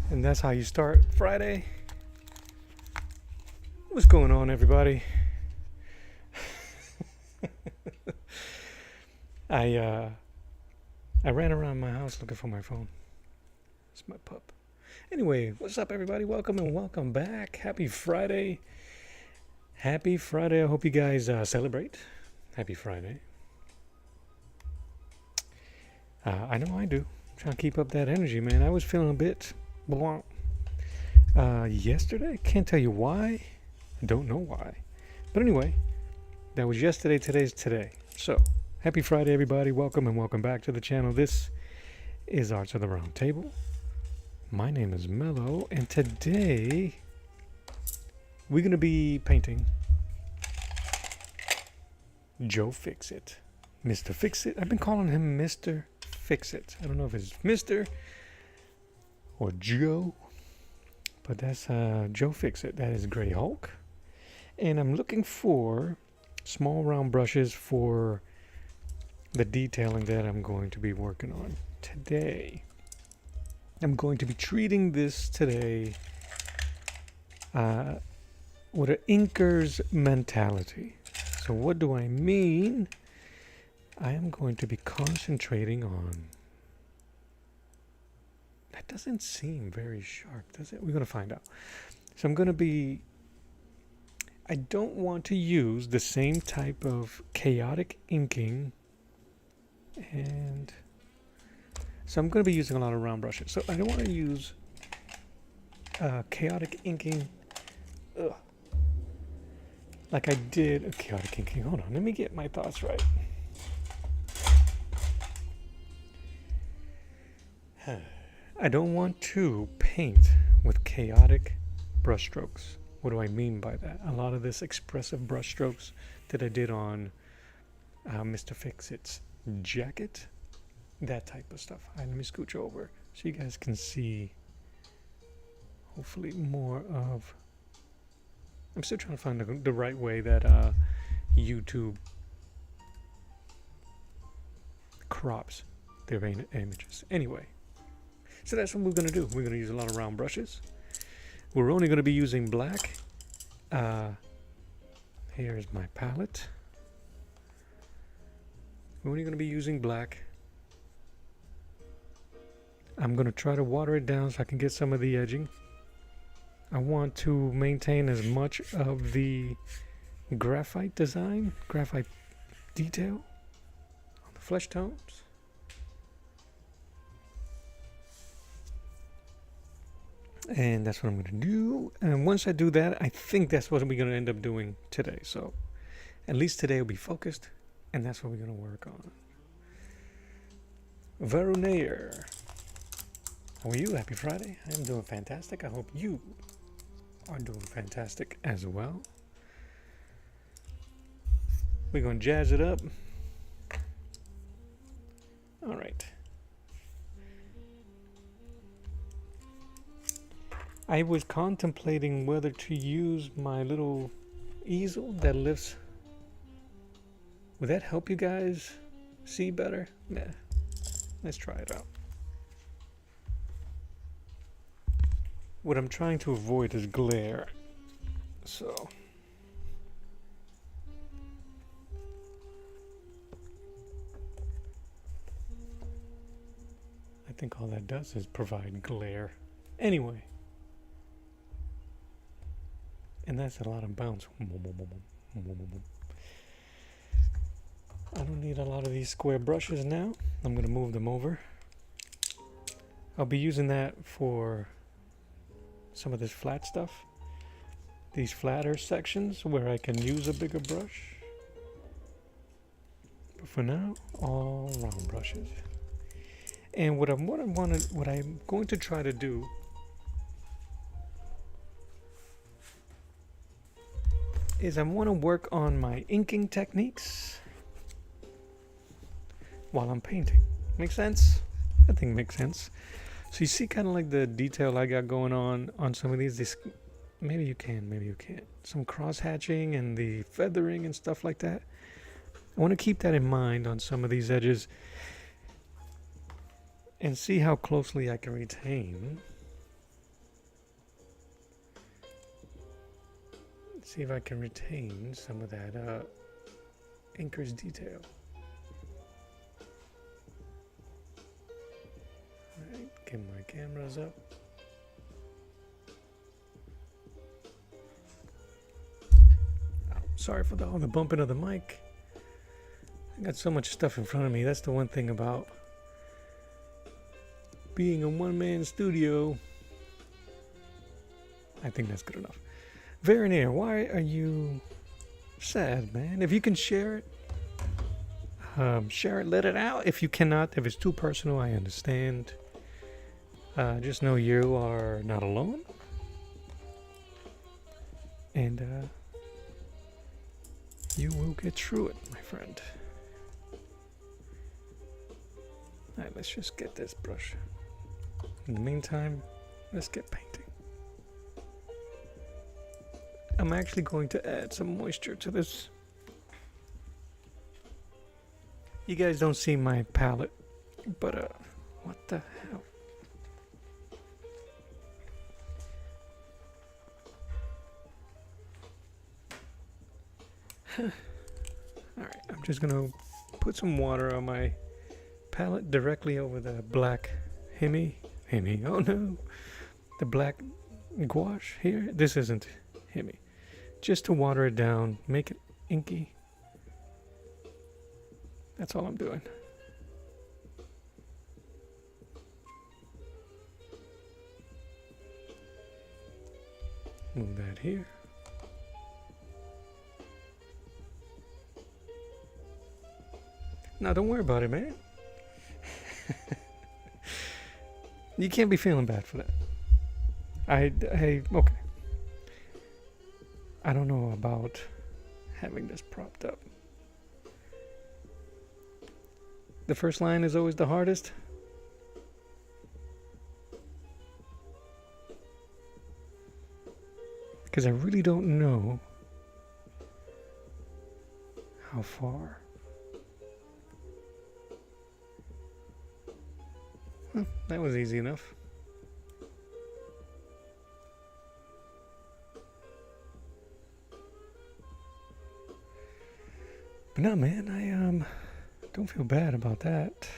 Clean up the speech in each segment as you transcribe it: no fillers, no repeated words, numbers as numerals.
And that's how you start Friday. What's going on, everybody? I ran around my house looking for my phone. It's my pup. Anyway, what's up, everybody? Welcome and welcome back. Happy Friday. Happy Friday. I hope you guys celebrate. Happy Friday. I know I do. Trying to keep up that energy, man. I was feeling a bit blah. Yesterday, can't tell you why. I don't know why. But anyway, that was yesterday. Today's today. So, happy Friday, everybody. Welcome and welcome back to the channel. This is Arts of the Round Table. My name is Mello, and today we're going to be painting Joe Fixit. Mr. Fixit. I've been calling him Mr. Fixit. I don't know if it's Mr. or Joe, but that's Joe Fixit. That is Grey Hulk. And I'm looking for small round brushes for the detailing that I'm going to be working on today. I'm going to be treating this today with an inker's mentality. So what do I mean? I am going to be concentrating on... That doesn't seem very sharp, does it? We're going to find out. So I'm going to be... I don't want to use the same type of chaotic inking, and so I'm going to be using a lot of round brushes. So I don't want to use chaotic inking like I did. Chaotic inking. Hold on, let me get my thoughts right. I don't want to paint with chaotic brushstrokes. What do I mean by that? A lot of this expressive brushstrokes that I did on Mr. Fixit's jacket, that type of stuff. Let me scooch over so you guys can see hopefully more of... I'm still trying to find the right way that YouTube crops their images. Anyway, so that's what we're going to do. We're going to use a lot of round brushes. We're only going to be using black. Here's my palette. We're only going to be using black. I'm going to try to water it down so I can get some of the edging. I want to maintain as much of the graphite design, graphite detail on the flesh tones. And that's what I'm going to do. And once I do that, I think that's what we're going to end up doing today. So at least today will be focused. And that's what we're going to work on. Verunayer. How are you? Happy Friday. I am doing fantastic. I hope you are doing fantastic as well. We're going to jazz it up. All right. I was contemplating whether to use my little easel that lifts. Would that help you guys see better? Nah. Let's try it out. What I'm trying to avoid is glare. So I think all that does is provide glare. Anyway. And that's a lot of bounce. I don't need a lot of these square brushes now. I'm going to move them over. I'll be using that for some of this flat stuff. These flatter sections where I can use a bigger brush. But for now, all round brushes. And what I'm going to try to do is I want to work on my inking techniques while I'm painting. Make sense? I think it makes sense. So you see kind of like the detail I got going on some of these. Maybe you can, maybe you can't. Some cross hatching and the feathering and stuff like that. I want to keep that in mind on some of these edges and see how closely I can retain See if I can retain some of that anchor's detail. Alright, get my cameras up. Oh, sorry for all the bumping of the mic. I got so much stuff in front of me. That's the one thing about being a one-man studio. I think that's good enough. Verinier, why are you sad, man? If you can share it, let it out. If you cannot, if it's too personal, I understand. Just know you are not alone. And you will get through it, my friend. Alright, let's just get this brush. In the meantime, let's get painting. I'm actually going to add some moisture to this. You guys don't see my palette, but what the hell? Alright, I'm just gonna put some water on my palette directly over the black Hemi, oh no, the black gouache here. This isn't Hemi. Just to water it down, make it inky. That's all I'm doing. Move that here. Now don't worry about it, man. You can't be feeling bad for that. Okay. I don't know about having this propped up. The first line is always the hardest. Because I really don't know how far. Well, that was easy enough. But no, man, I don't feel bad about that.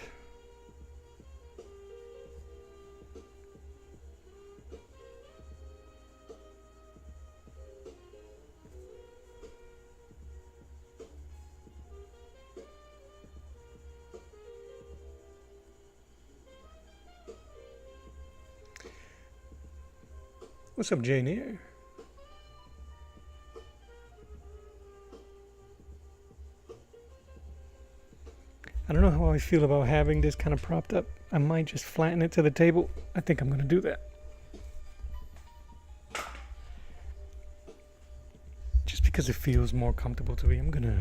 What's up, Jane here? I don't know how I feel about having this kind of propped up. I might just flatten it to the table. I think I'm going to do that. Just because it feels more comfortable to me, I'm going to...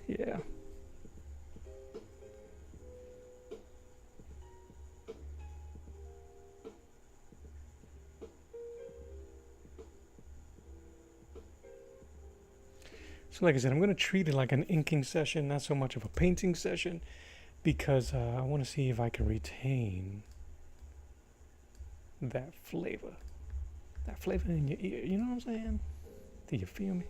Yeah. So like I said, I'm going to treat it like an inking session, not so much of a painting session, because I want to see if I can retain that flavor. That flavor in your ear, you know what I'm saying? Do you feel me?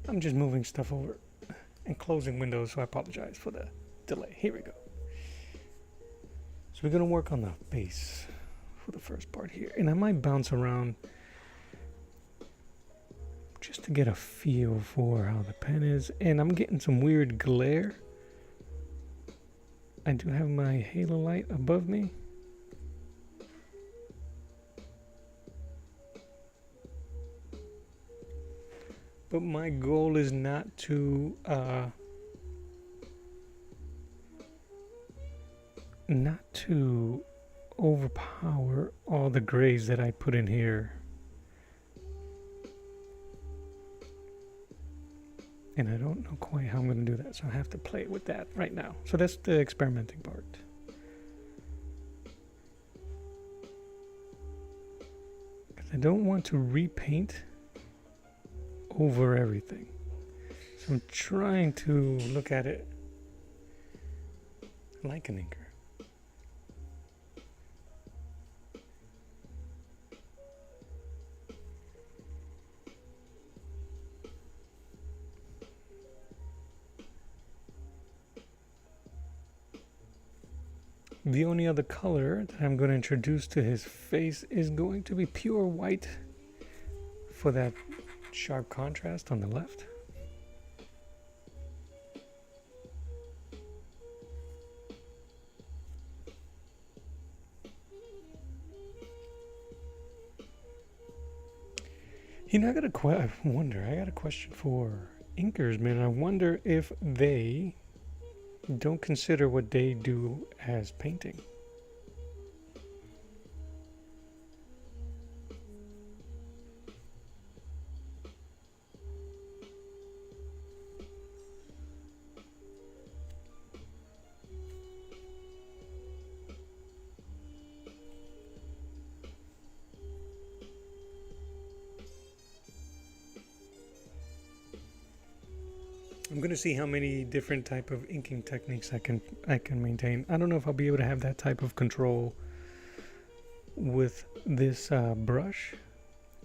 I'm just moving stuff over and closing windows, so I apologize for the delay. Here we go. So we're going to work on the base for the first part here. And I might bounce around just to get a feel for how the pen is. And I'm getting some weird glare. I do have my halo light above me. But my goal is not to overpower all the grays that I put in here. And I don't know quite how I'm going to do that, so I have to play with that right now. So that's the experimenting part. I don't want to repaint over everything. So I'm trying to look at it like an inker. The only other color that I'm going to introduce to his face is going to be pure white for that sharp contrast on the left. You know, I got a question for inkers, man. I wonder if they don't consider what they do as painting. I'm going to see how many different type of inking techniques I can maintain. I don't know if I'll be able to have that type of control with this brush,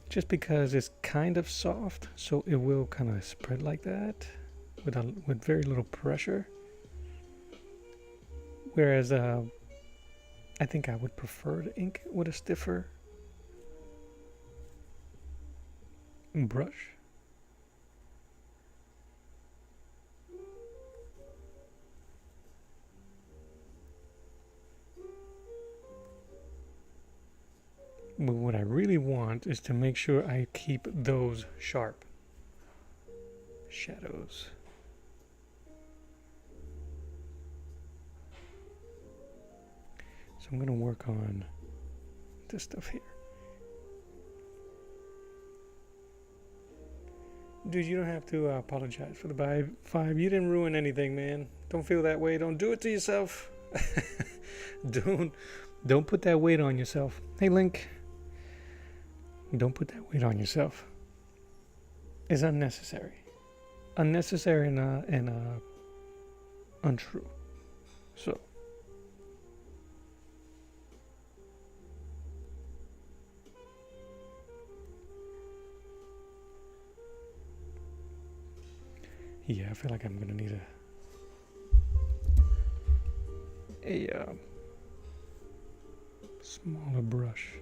just because it's kind of soft, so it will kind of spread like that with very little pressure. Whereas I think I would prefer to ink with a stiffer brush. But what I really want is to make sure I keep those sharp shadows. So I'm going to work on this stuff here. Dude, you don't have to apologize for the vibe. You didn't ruin anything, man. Don't feel that way. Don't do it to yourself. Don't put that weight on yourself. Hey, Link. Don't put that weight on yourself. It's unnecessary. Unnecessary and untrue. So. Yeah, I feel like I'm gonna need a smaller brush.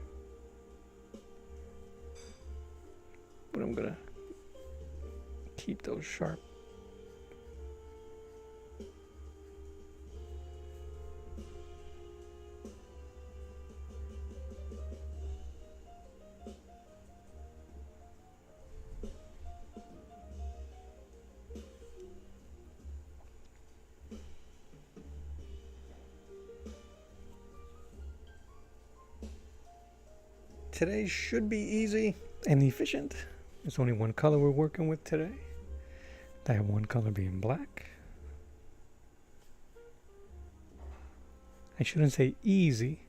But I'm gonna keep those sharp. Today should be easy and efficient. There's only one color we're working with today. That one color being black. I shouldn't say easy.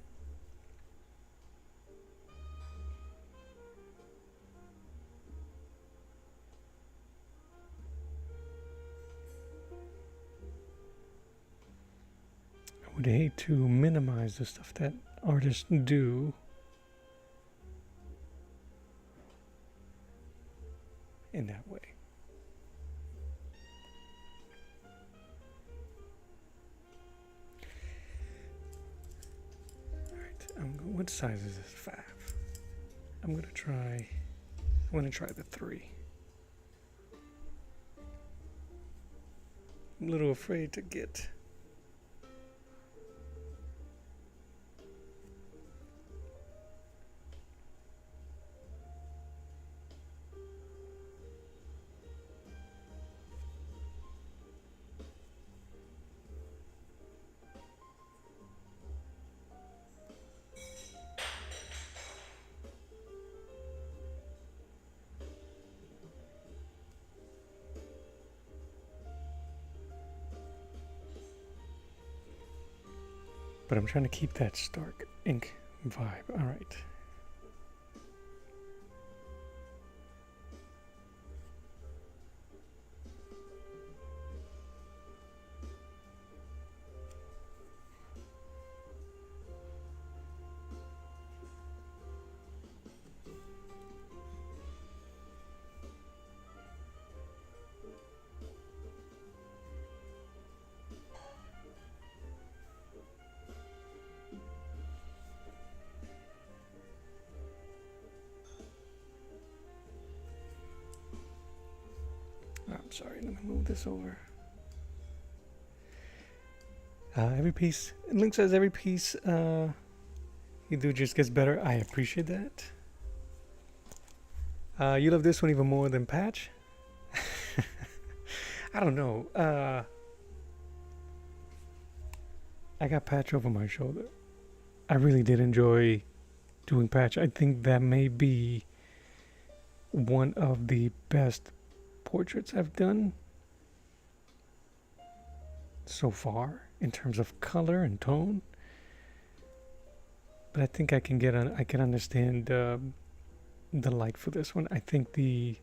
I would hate to minimize the stuff that artists do in that way. Alright, what size is this? 5. I'm gonna try the 3. I'm a little afraid to get But I'm trying to keep that stark ink vibe. All right. I'm sorry, let me move this over. Every piece, Link says every piece you do just gets better. I appreciate that. You love this one even more than Patch? I don't know. I got Patch over my shoulder. I really did enjoy doing Patch. I think that may be one of the best portraits I've done so far in terms of color and tone. But I think I can understand the light for this one. I think the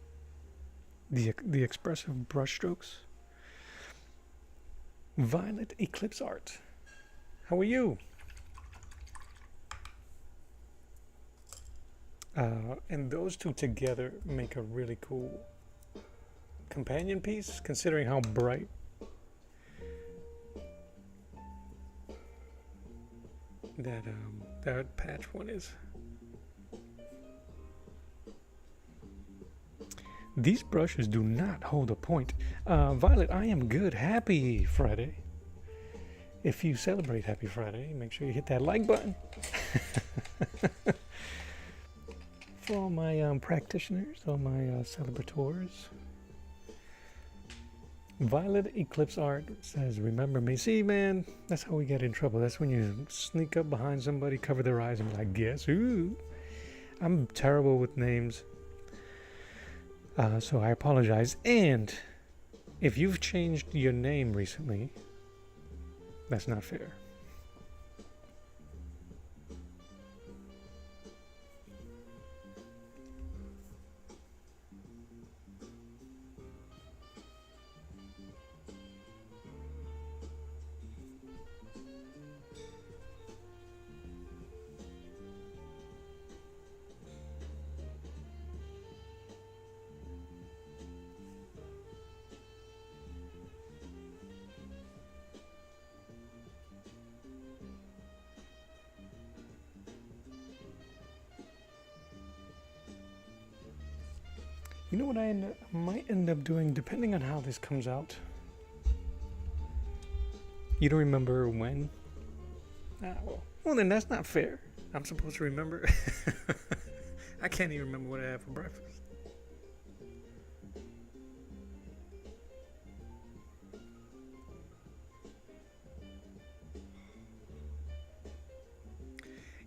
expressive brushstrokes. Violet Eclipse Art. How are you? And those two together make a really cool companion piece, considering how bright that Patch one is. These brushes do not hold a point. Violet, I am good. Happy Friday. If you celebrate Happy Friday, make sure you hit that like button. For all my practitioners, all my celebrators. Violet Eclipse Art says, remember me. See, man, that's how we get in trouble. That's when you sneak up behind somebody, cover their eyes, and be like, guess who? I'm terrible with names. So I apologize. And if you've changed your name recently, that's not fair. You know what I might end up doing, depending on how this comes out? You don't remember when? Well, then that's not fair. I'm supposed to remember. I can't even remember what I had for breakfast.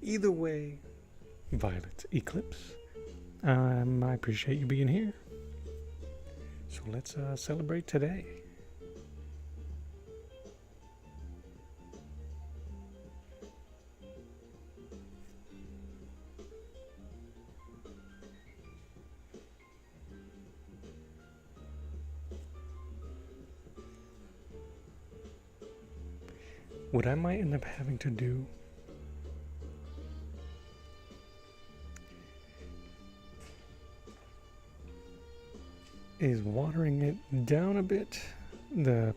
Either way, Violet Eclipse. I appreciate you being here. So let's celebrate today. What I might end up having to do is watering it down a bit, the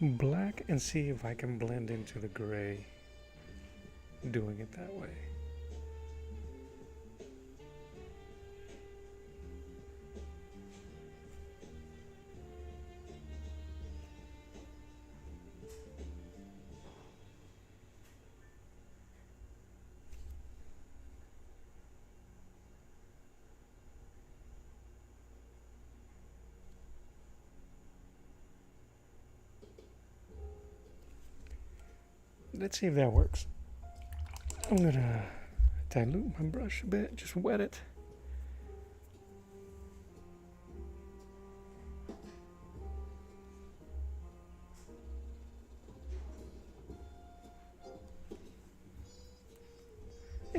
black, and see if I can blend into the gray doing it that way. Let's see if that works. I'm gonna dilute my brush a bit, just wet it.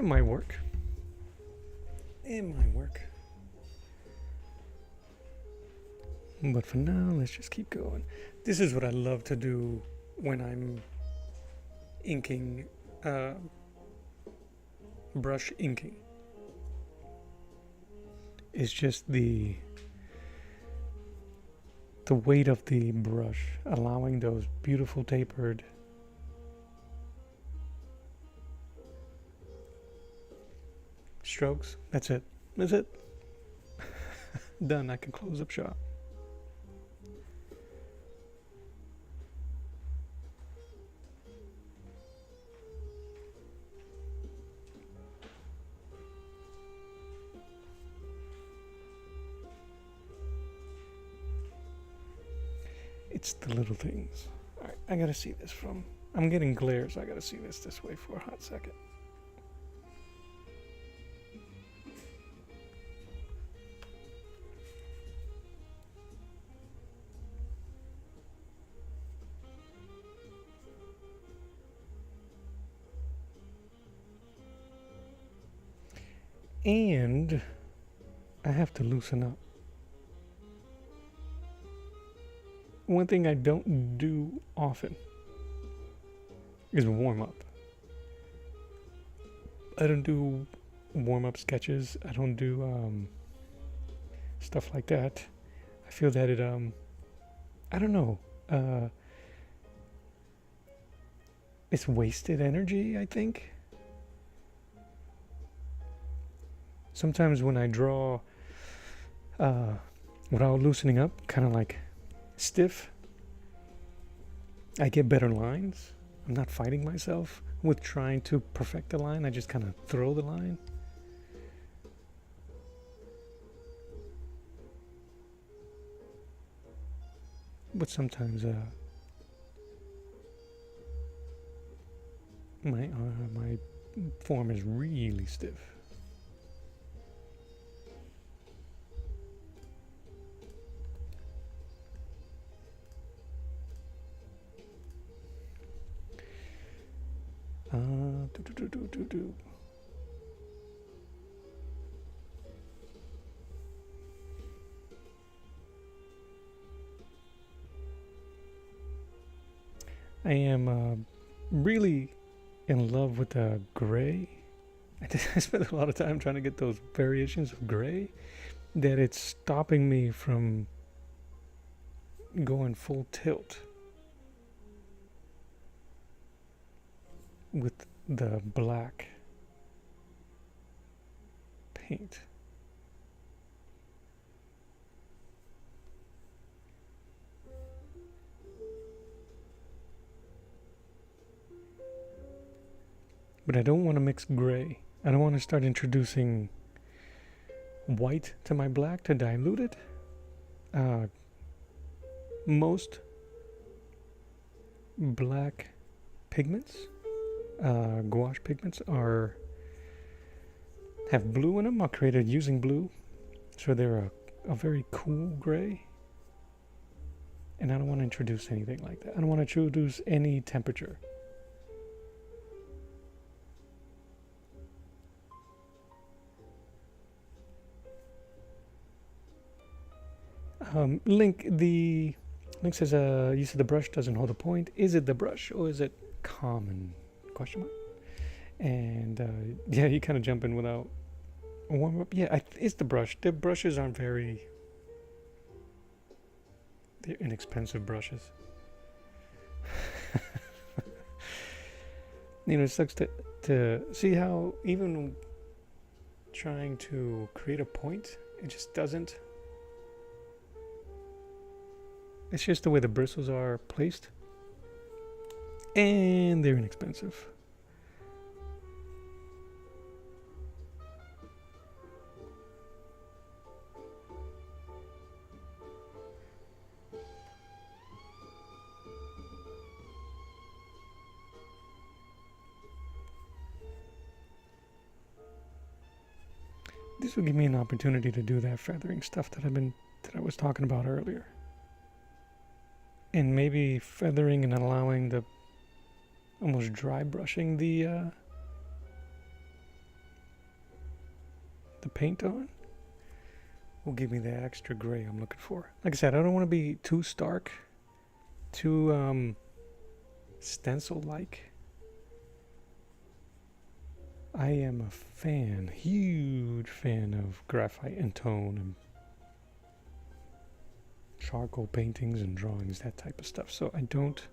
It might work. It might work. But for now, let's just keep going. This is what I love to do when I'm inking, brush inking. It's just the weight of the brush, allowing those beautiful tapered strokes. That's it. That's it. Done. I can close up shop. It's the little things. Alright, I gotta see this from... I'm getting glare, so I gotta see this way for a hot second. And I have to loosen up. One thing I don't do often is warm up. I don't do warm up sketches. I don't do stuff like that. I feel that it I don't know. It's wasted energy, I think. Sometimes when I draw without loosening up, kind of like stiff, I get better lines. I'm not fighting myself with trying to perfect the line. I just kind of throw the line. But sometimes my form is really stiff. I am really in love with the gray. I spent a lot of time trying to get those variations of gray that it's stopping me from going full tilt with the black paint. But I don't want to mix gray. I don't want to start introducing white to my black to dilute it. Most black pigments, gouache pigments, have blue in them, are created using blue, so they're a very cool gray. And I don't want to introduce anything like that. I don't want to introduce any temperature. Link says, you said the brush doesn't hold a point. Is it the brush or is it common? Question mark. And yeah, you kind of jump in without a warm up. Yeah, it's the brush. The brushes aren't they're inexpensive brushes. You know, it sucks to see how even trying to create a point, it just doesn't. It's just the way the bristles are placed. And they're inexpensive. This will give me an opportunity to do that feathering stuff that I was talking about earlier. And maybe feathering and allowing the almost dry brushing the the paint on will give me the extra gray I'm looking for. Like I said, I don't want to be too stark, too stencil-like. I am a fan, huge fan of graphite and tone and charcoal paintings and drawings, that type of stuff. So I don't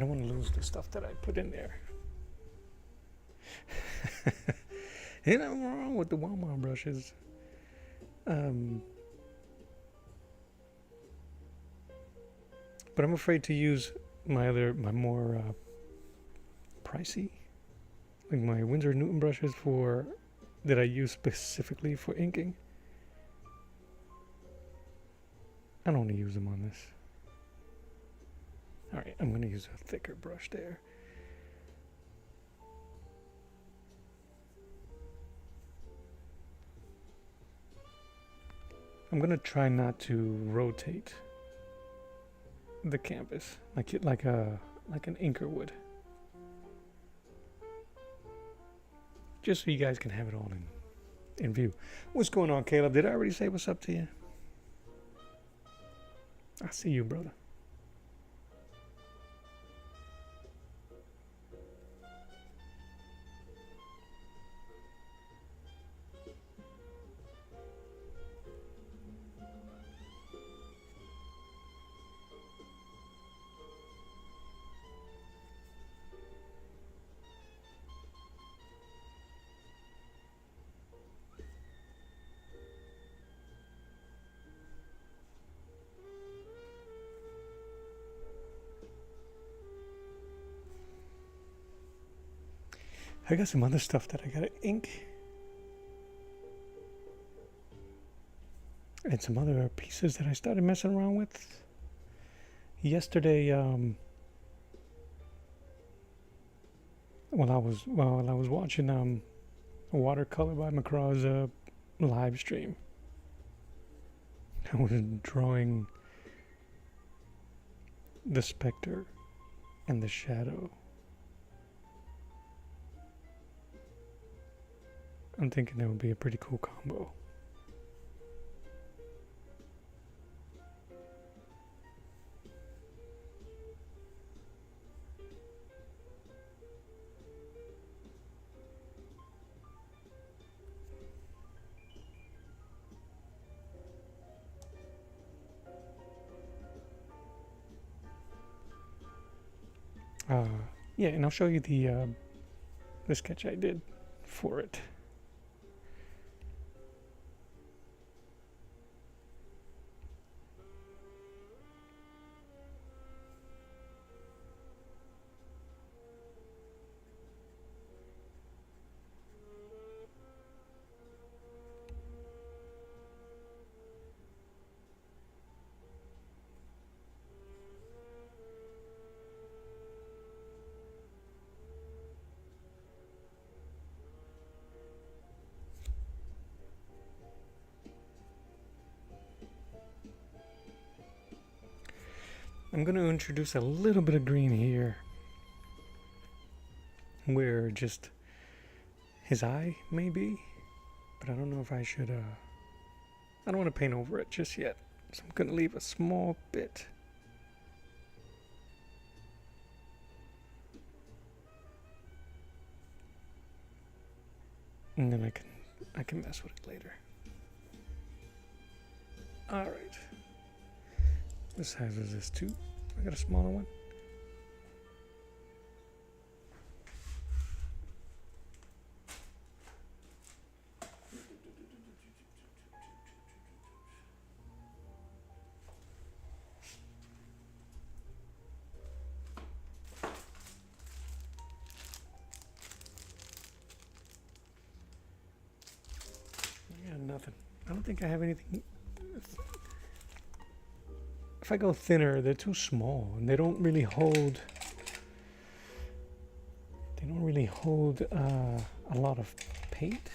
want to lose the stuff that I put in there. Ain't nothing wrong with the Walmart brushes. But I'm afraid to use my more pricey, like my Winsor & Newton brushes that I use specifically for inking. I don't want to use them on this. Alright, I'm going to use a thicker brush there. I'm going to try not to rotate the canvas like an inker would. Just so you guys can have it all in view. What's going on, Caleb? Did I already say what's up to you? I see you, brother. I got some other stuff that I gotta ink. And some other pieces that I started messing around with yesterday. While I was watching a watercolor by McCraw's live stream, I was drawing the specter and the shadow. I'm thinking that would be a pretty cool combo. Yeah, and I'll show you the sketch I did for it. I'm going to introduce a little bit of green here, where just his eye may be, but I don't know if I should, I don't want to paint over it just yet, so I'm going to leave a small bit. And then I can mess with it later. All right. What size is this? 2? I got a smaller one. I got nothing. I don't think I have anything. If I go thinner, they're too small and they don't really hold. They don't really hold a lot of paint.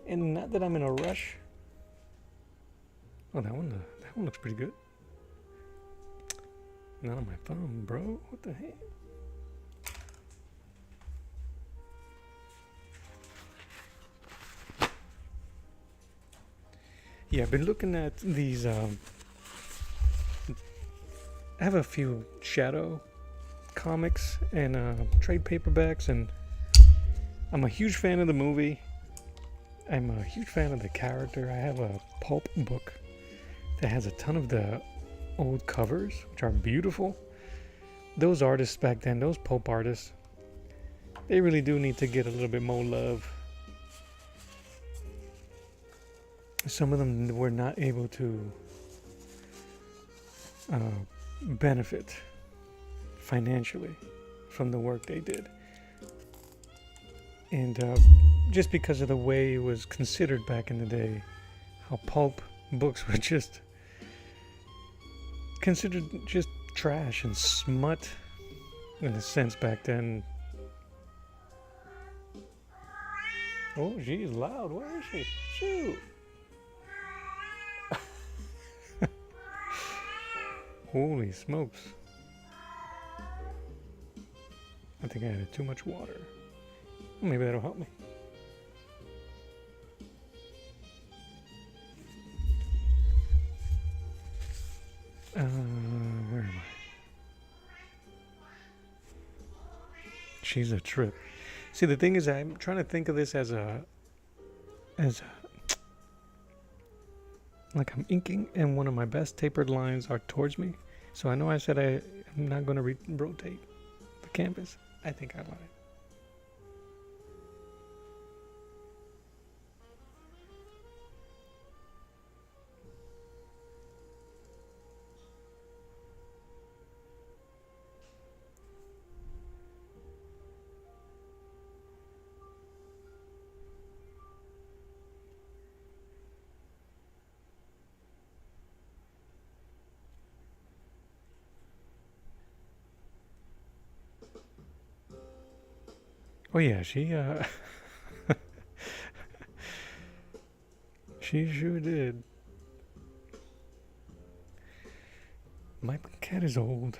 And not that I'm in a rush. Oh, that one looks pretty good. Not on my thumb, bro. What the heck? Yeah, I've been looking at these. I have a few shadow comics and trade paperbacks, and I'm a huge fan of the movie. I'm a huge fan of the character. I have a pulp book that has a ton of the old covers, which are beautiful. Those artists back then, those pulp artists, they really do need to get a little bit more love. Some of them were not able to benefit financially from the work they did. And just because of the way it was considered back in the day, how pulp books were just considered just trash and smut in a sense back then. Oh, she's loud. Where is she? Shoot. Holy smokes. I think I added too much water. Maybe that'll help me. Where am I? She's a trip. See, the thing is, I'm trying to think of this as like I'm inking, and one of my best tapered lines are towards me. So I know I said I'm not going to rotate the canvas. I think I lied. Oh yeah, she she sure did. My cat is old.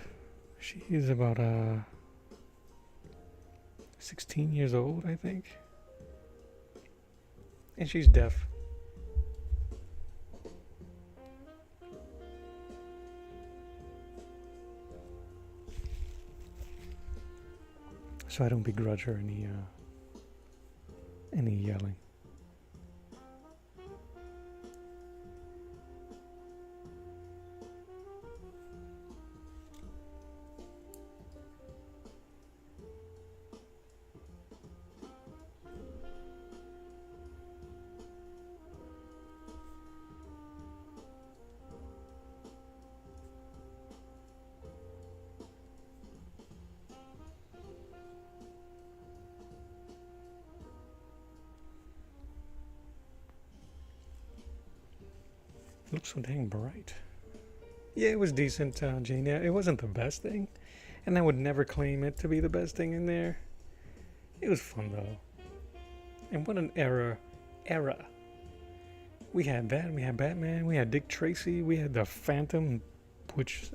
She is about 16 years old, I think. And she's deaf. So I don't begrudge her any yelling. It looks so dang bright. Yeah, it was decent, Jane. Yeah, it wasn't the best thing, and I would never claim it to be the best thing in there. It was fun though. And what an era. We had that, we had Batman, we had Dick Tracy, we had the Phantom, which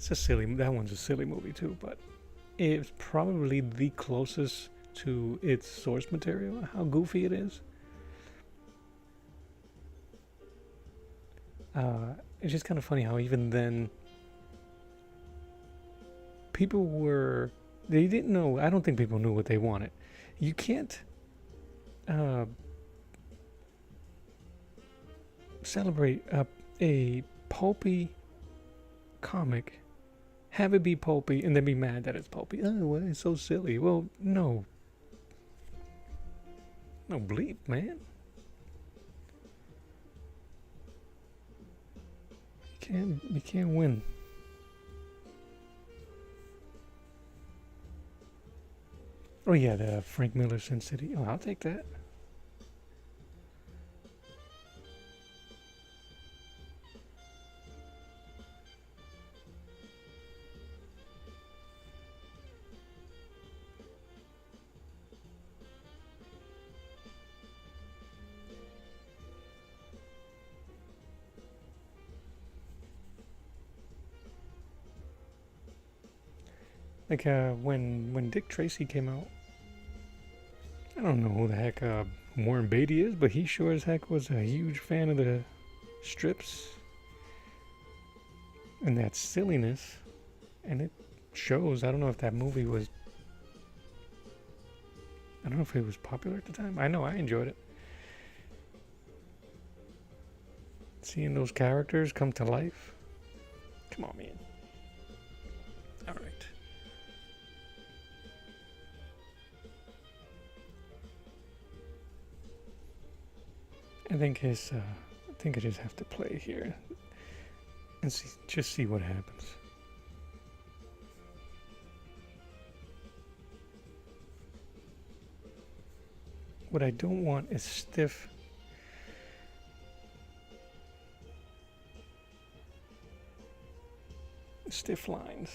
that one's a silly movie too, but it's probably the closest to its source material, how goofy it is. It's just kind of funny how even then they didn't know. I don't think people knew what they wanted. You can't celebrate a pulpy comic, have it be pulpy, and then be mad that it's pulpy. Oh, well, it's so silly. Well, no bleep, man. You can't win. Oh yeah, the Frank Miller Sin City. Oh, I'll take that. Like when Dick Tracy came out, I don't know who the heck Warren Beatty is, but he sure as heck was a huge fan of the strips and that silliness, and it shows. I don't know if that movie was. I don't know if it was popular at the time. I know I enjoyed it. Seeing those characters come to life. Come on, man. All right. I think I just have to play here and see what happens. What I don't want is stiff lines.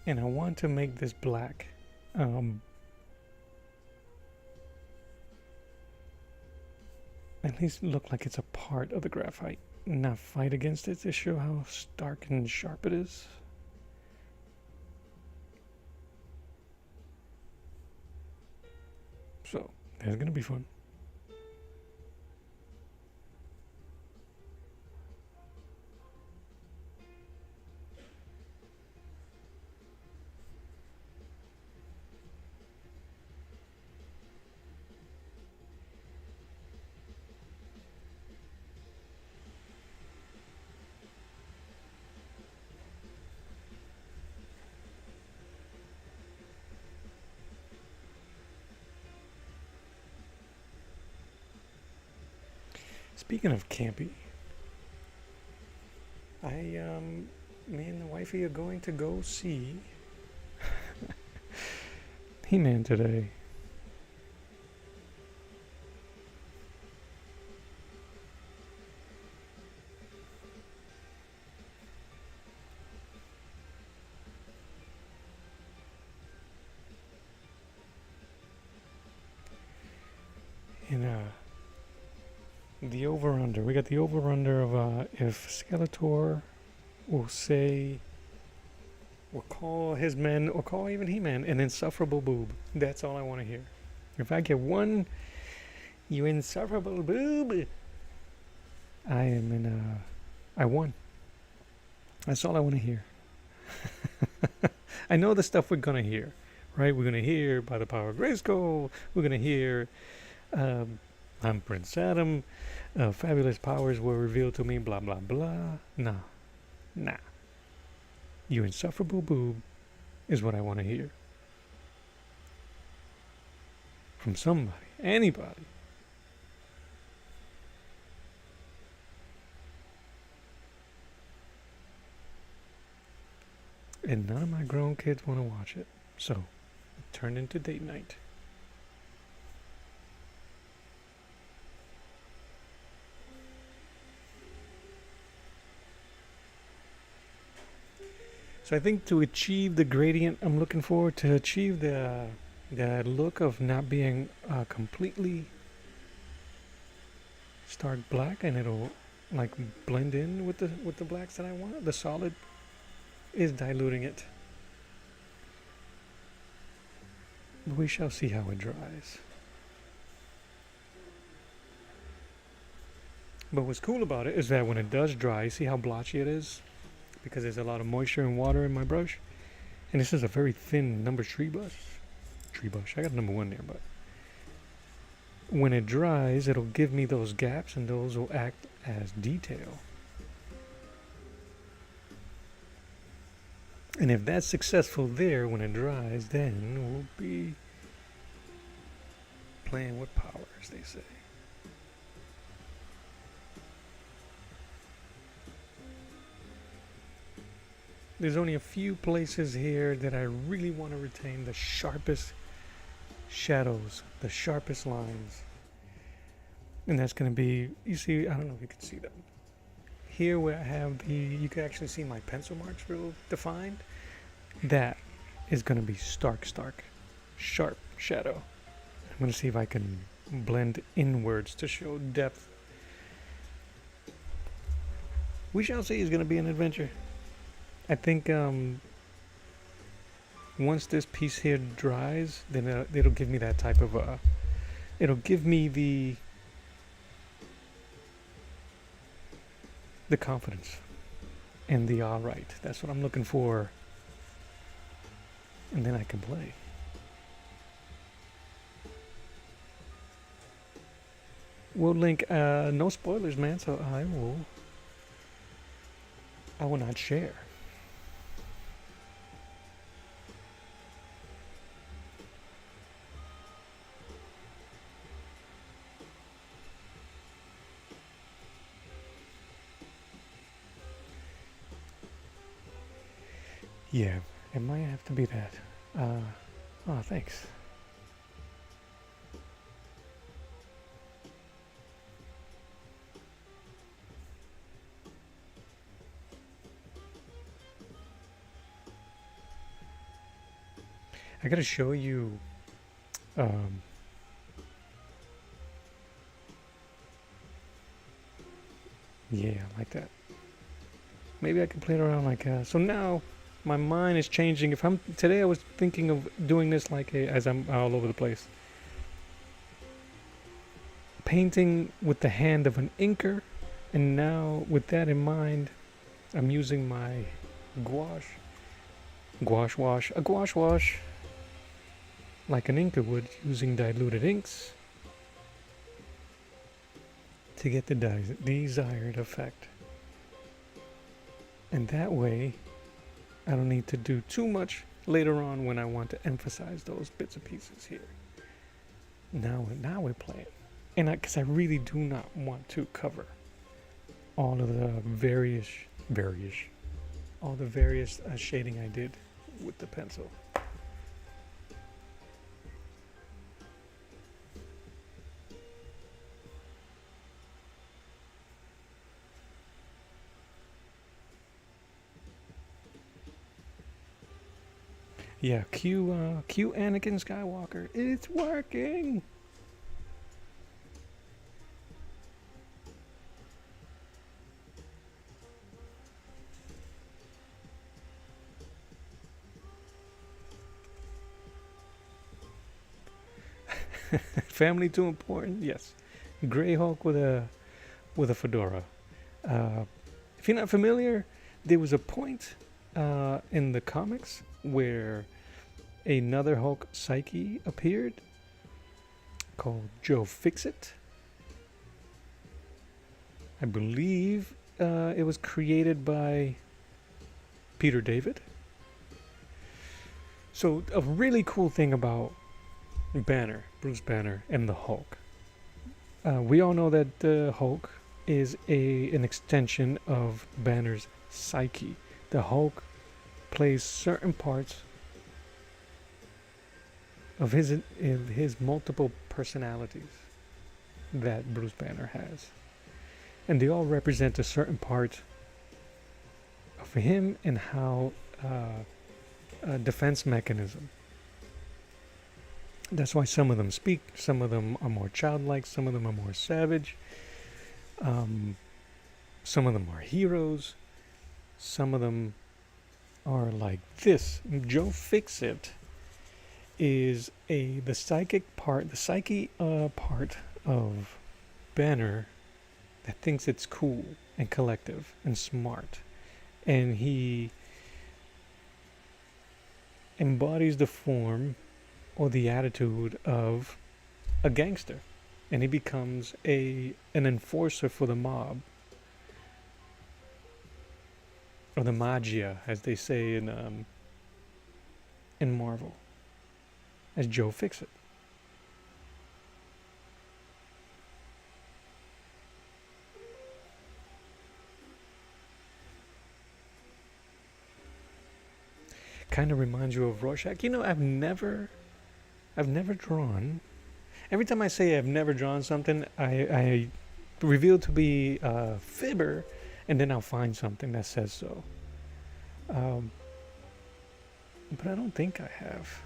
And I want to make this black. At least look like it's a part of the graphite, not fight against it to show how stark and sharp it is. So, that's gonna be fun. Speaking of campy, me and the wifey are going to go see He-Man today. And the over-under. We got the over-under of if Skeletor will say, or call his men, or call even He-Man an insufferable boob. That's all I want to hear. If I get one, you insufferable boob, I am in I won. That's all I want to hear. I know the stuff we're going to hear, right? We're going to hear by the power of Grayskull. We're going to hear I'm Prince Adam. Fabulous powers were revealed to me, blah, blah, blah. Nah. You insufferable boob is what I want to hear. From somebody, anybody. And none of my grown kids want to watch it. So, it turned into date night. So I think to achieve the gradient I'm looking for, to achieve the look of not being completely stark black, and it'll like blend in with the blacks that I want, the solid, is diluting it. We shall see how it dries. But what's cool about it is that when it does dry, see how blotchy it is? Because there's a lot of moisture and water in my brush. And this is a very thin number 3 brush. I got number 1 there, but when it dries, it'll give me those gaps, and those will act as detail. And if that's successful there when it dries, then we'll be playing with power, as they say. There's only a few places here that I really want to retain the sharpest shadows, the sharpest lines. And that's going to be, you see, I don't know if you can see them. Here where I have you can actually see my pencil marks real defined. That is going to be stark, sharp shadow. I'm going to see if I can blend inwards to show depth. We shall see. It's going to be an adventure. I think once this piece here dries, then it'll give me that type of it'll give me the confidence and the all right. That's what I'm looking for, and then I can play. We'll link. No spoilers, man. So I will not share. Yeah, it might have to be that. Oh, thanks. I gotta show you. Yeah, I like that. Maybe I can play it around like so now. My mind is changing. If I'm today, I was thinking of doing this like as I'm all over the place, painting with the hand of an inker, and now with that in mind, I'm using my gouache wash, like an inker would, using diluted inks to get the desired effect. And that way, I don't need to do too much later on when I want to emphasize those bits and pieces here. Now we're playing. And because I really do not want to cover all of the various shading I did with the pencil. Yeah, cue Anakin Skywalker. It's working. Family too important? Yes. Grey Hulk with a fedora. If you're not familiar, there was a point in the comics where another Hulk Psyche appeared called Joe Fixit. I believe it was created by Peter David. So a really cool thing about Bruce Banner, and the Hulk. We all know that the Hulk is an extension of Banner's psyche. The Hulk plays certain parts of his multiple personalities that Bruce Banner has, and they all represent a certain part of him and how a defense mechanism. That's why some of them speak, some of them are more childlike, some of them are more savage, some of them are heroes, some of them are like this. Joe Fixit is the psyche part of Banner that thinks it's cool and collective and smart, and he embodies the form or the attitude of a gangster, and he becomes an enforcer for the mob, or the magia, as they say in Marvel, as Joe Fixit. Kind of reminds you of Rorschach. You know, I've never drawn. Every time I say I've never drawn something, I reveal to be a fibber, and then I'll find something that says so. But I don't think I have.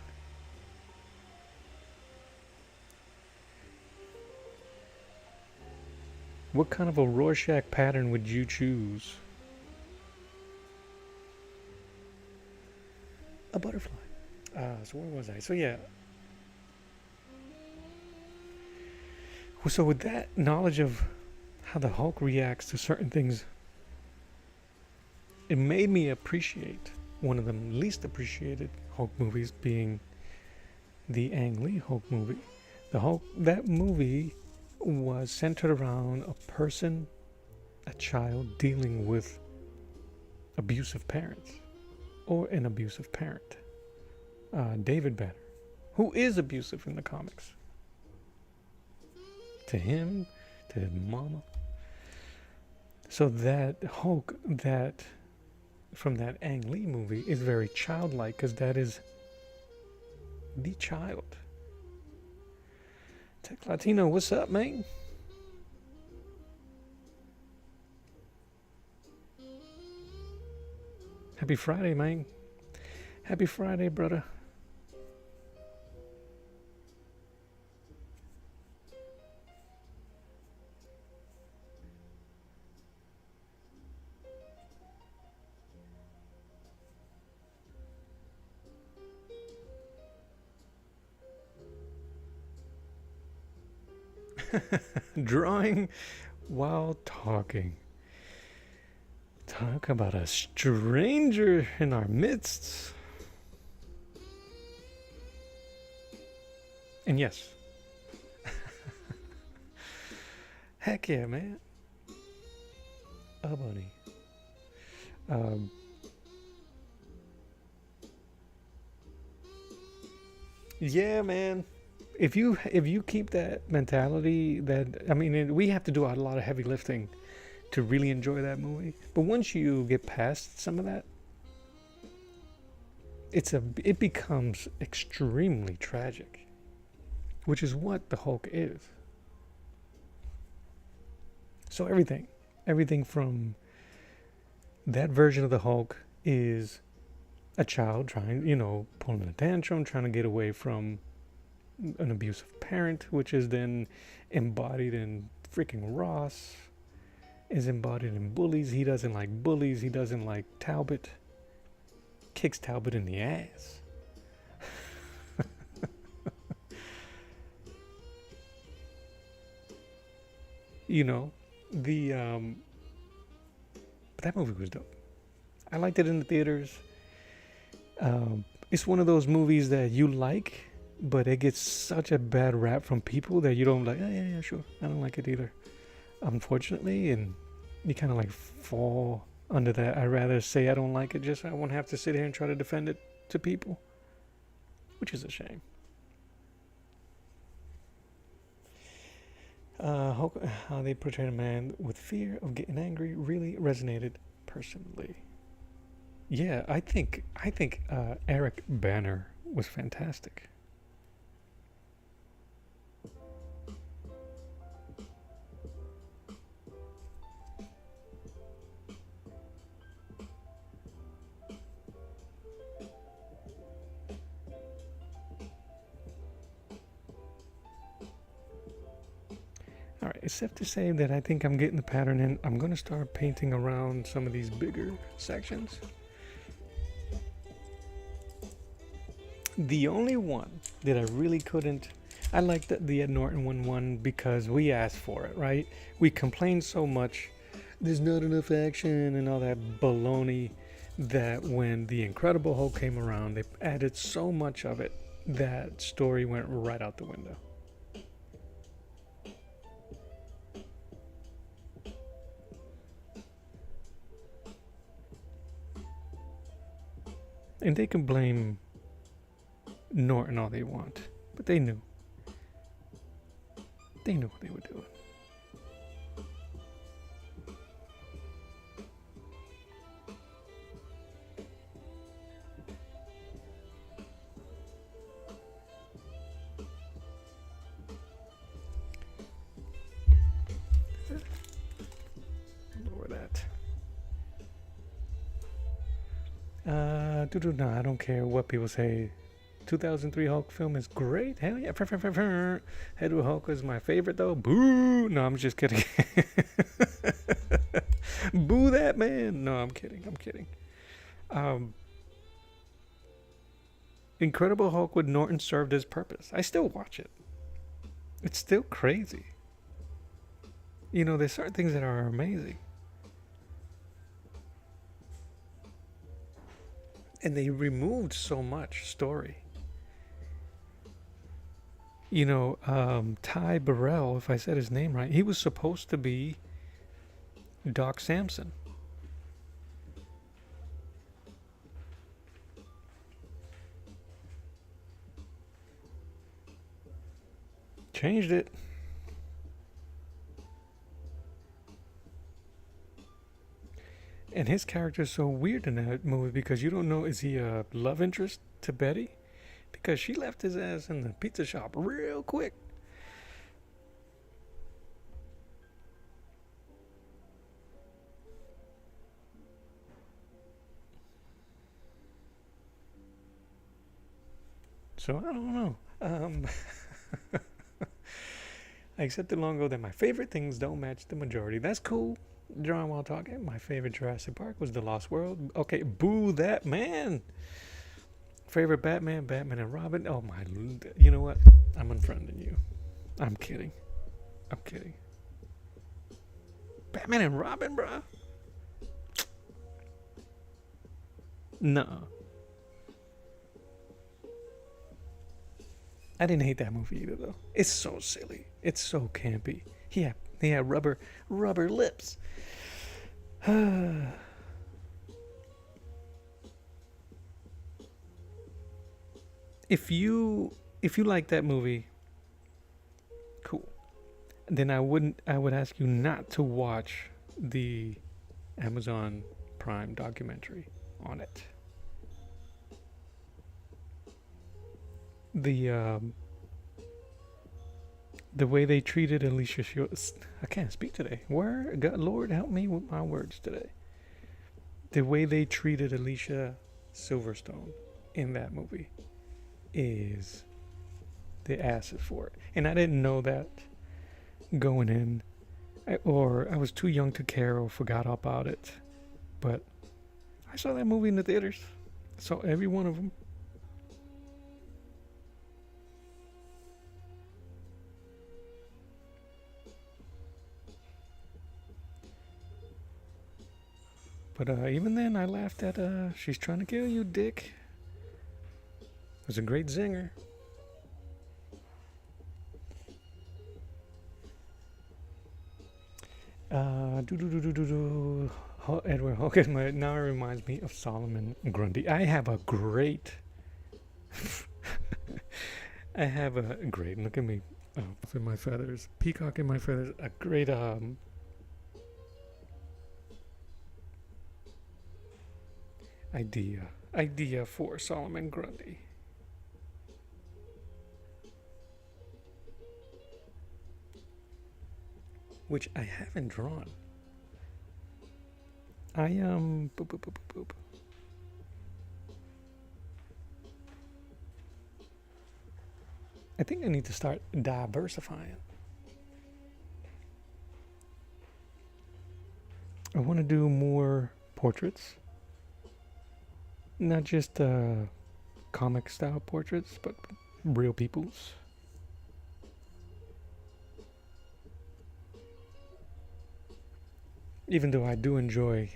What kind of a Rorschach pattern would you choose? A butterfly. So where was I? So yeah. So with that knowledge of how the Hulk reacts to certain things, it made me appreciate one of the least appreciated Hulk movies being the Ang Lee Hulk movie. The Hulk, that movie was centered around a person, a child dealing with abusive parents or an abusive parent. David Banner, who is abusive in the comics. To him, to his mama. So that Hulk, that from that Ang Lee movie, is very childlike because that is the child. Tech Latino, what's up, man? Happy Friday, man. Happy Friday, brother. Drawing while talking. Talk about a stranger in our midst. And yes. Heck yeah, man. A bunny. Um, yeah, man. If you keep that mentality, that I mean, we have to do a lot of heavy lifting to really enjoy that movie. But once you get past some of that, it becomes extremely tragic, which is what the Hulk is. So everything from that version of the Hulk is a child trying, pulling a tantrum, trying to get away from an abusive parent, which is then embodied in freaking Ross, is embodied in bullies. He doesn't like bullies. He doesn't like Talbot. Kicks Talbot in the ass. you know, the but that movie was dope. I liked it in the theaters. It's one of those movies that you like, but it gets such a bad rap from people that you don't like. Oh, yeah, sure. I don't like it either, unfortunately, and you kind of like fall under that. I'd rather say I don't like it, just so I won't have to sit here and try to defend it to people, which is a shame. How they portrayed a man with fear of getting angry really resonated personally. Yeah, I think Eric Banner was fantastic. All right, except to say that I think I'm getting the pattern in. I'm going to start painting around some of these bigger sections. The only one that I really couldn't, I liked the Ed Norton one because we asked for it, right? We complained so much, there's not enough action and all that baloney, that when the Incredible Hulk came around, they added so much of it that story went right out the window. And they can blame Norton all they want, but they knew. They knew what they were doing. Lower that. No, I don't care what people say. 2003 Hulk film is great. Hell yeah. Edward Hulk is my favorite though. Boo. No, I'm just kidding. Boo that man. No, I'm kidding. Incredible Hulk with Norton served his purpose. I still watch it. It's still crazy. You know, there's certain things that are amazing. And they removed so much story. You know, Ty Burrell, if I said his name right, he was supposed to be Doc Samson. Changed it. And his character is so weird in that movie because you don't know, is he a love interest to Betty? Because she left his ass in the pizza shop real quick. So I don't know. I accepted long ago that my favorite things don't match the majority. That's cool. Drawing while talking. My favorite Jurassic Park was The Lost World. Okay, boo that man. Favorite Batman, Batman and Robin. Oh my, you know what? I'm unfriending you. I'm kidding. I'm kidding. Batman and Robin, bruh. No. I didn't hate that movie either though. It's so silly. It's so campy. He had rubber lips. If you like that movie, cool. Then I would ask you not to watch the Amazon Prime documentary on it. The way they treated Alicia Shields, I can't speak today. Where God, Lord help me with my words today. The way they treated Alicia Silverstone in that movie is the acid for it. And I didn't know that going in, or I was too young to care or forgot about it. But I saw that movie in the theaters. Saw every one of them. But even then, I laughed at She's Trying to Kill You, Dick. It was a great zinger. Edward Hogan now reminds me of Solomon Grundy. I have a great. Look at me. Oh, in my feathers. Peacock in my feathers. A great idea for Solomon Grundy. Which I haven't drawn. I boop, boop, boop, boop, boop. I think I need to start diversifying. I want to do more portraits. Not just comic style portraits, but real people's. Even though I do enjoy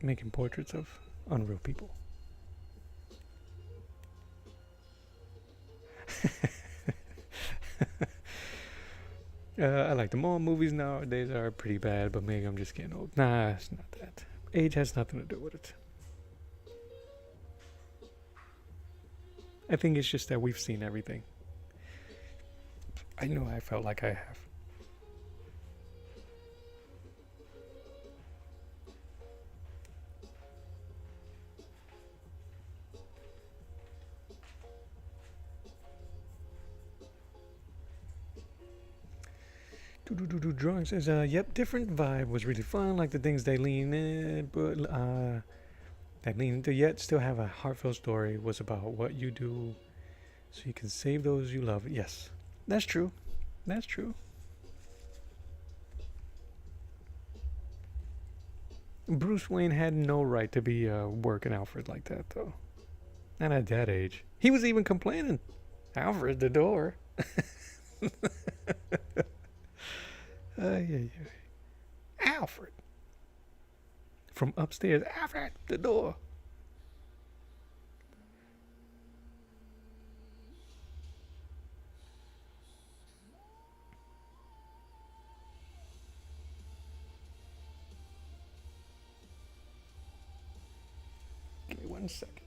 making portraits of unreal people. I like them all. Movies nowadays are pretty bad, but maybe I'm just getting old. Nah, it's not that. Age has nothing to do with it. I think it's just that we've seen everything. I know I felt like I have. Drawing says, yep, different vibe, was really fun, like the things they lean in, but that lean into yet still have a heartfelt story, was about what you do so you can save those you love. Yes, that's true. That's true. Bruce Wayne had no right to be working Alfred like that, though. Not at that age. He was even complaining. Alfred, the door. Yeah. Alfred. From upstairs. Alfred, the door. Give me 1 second.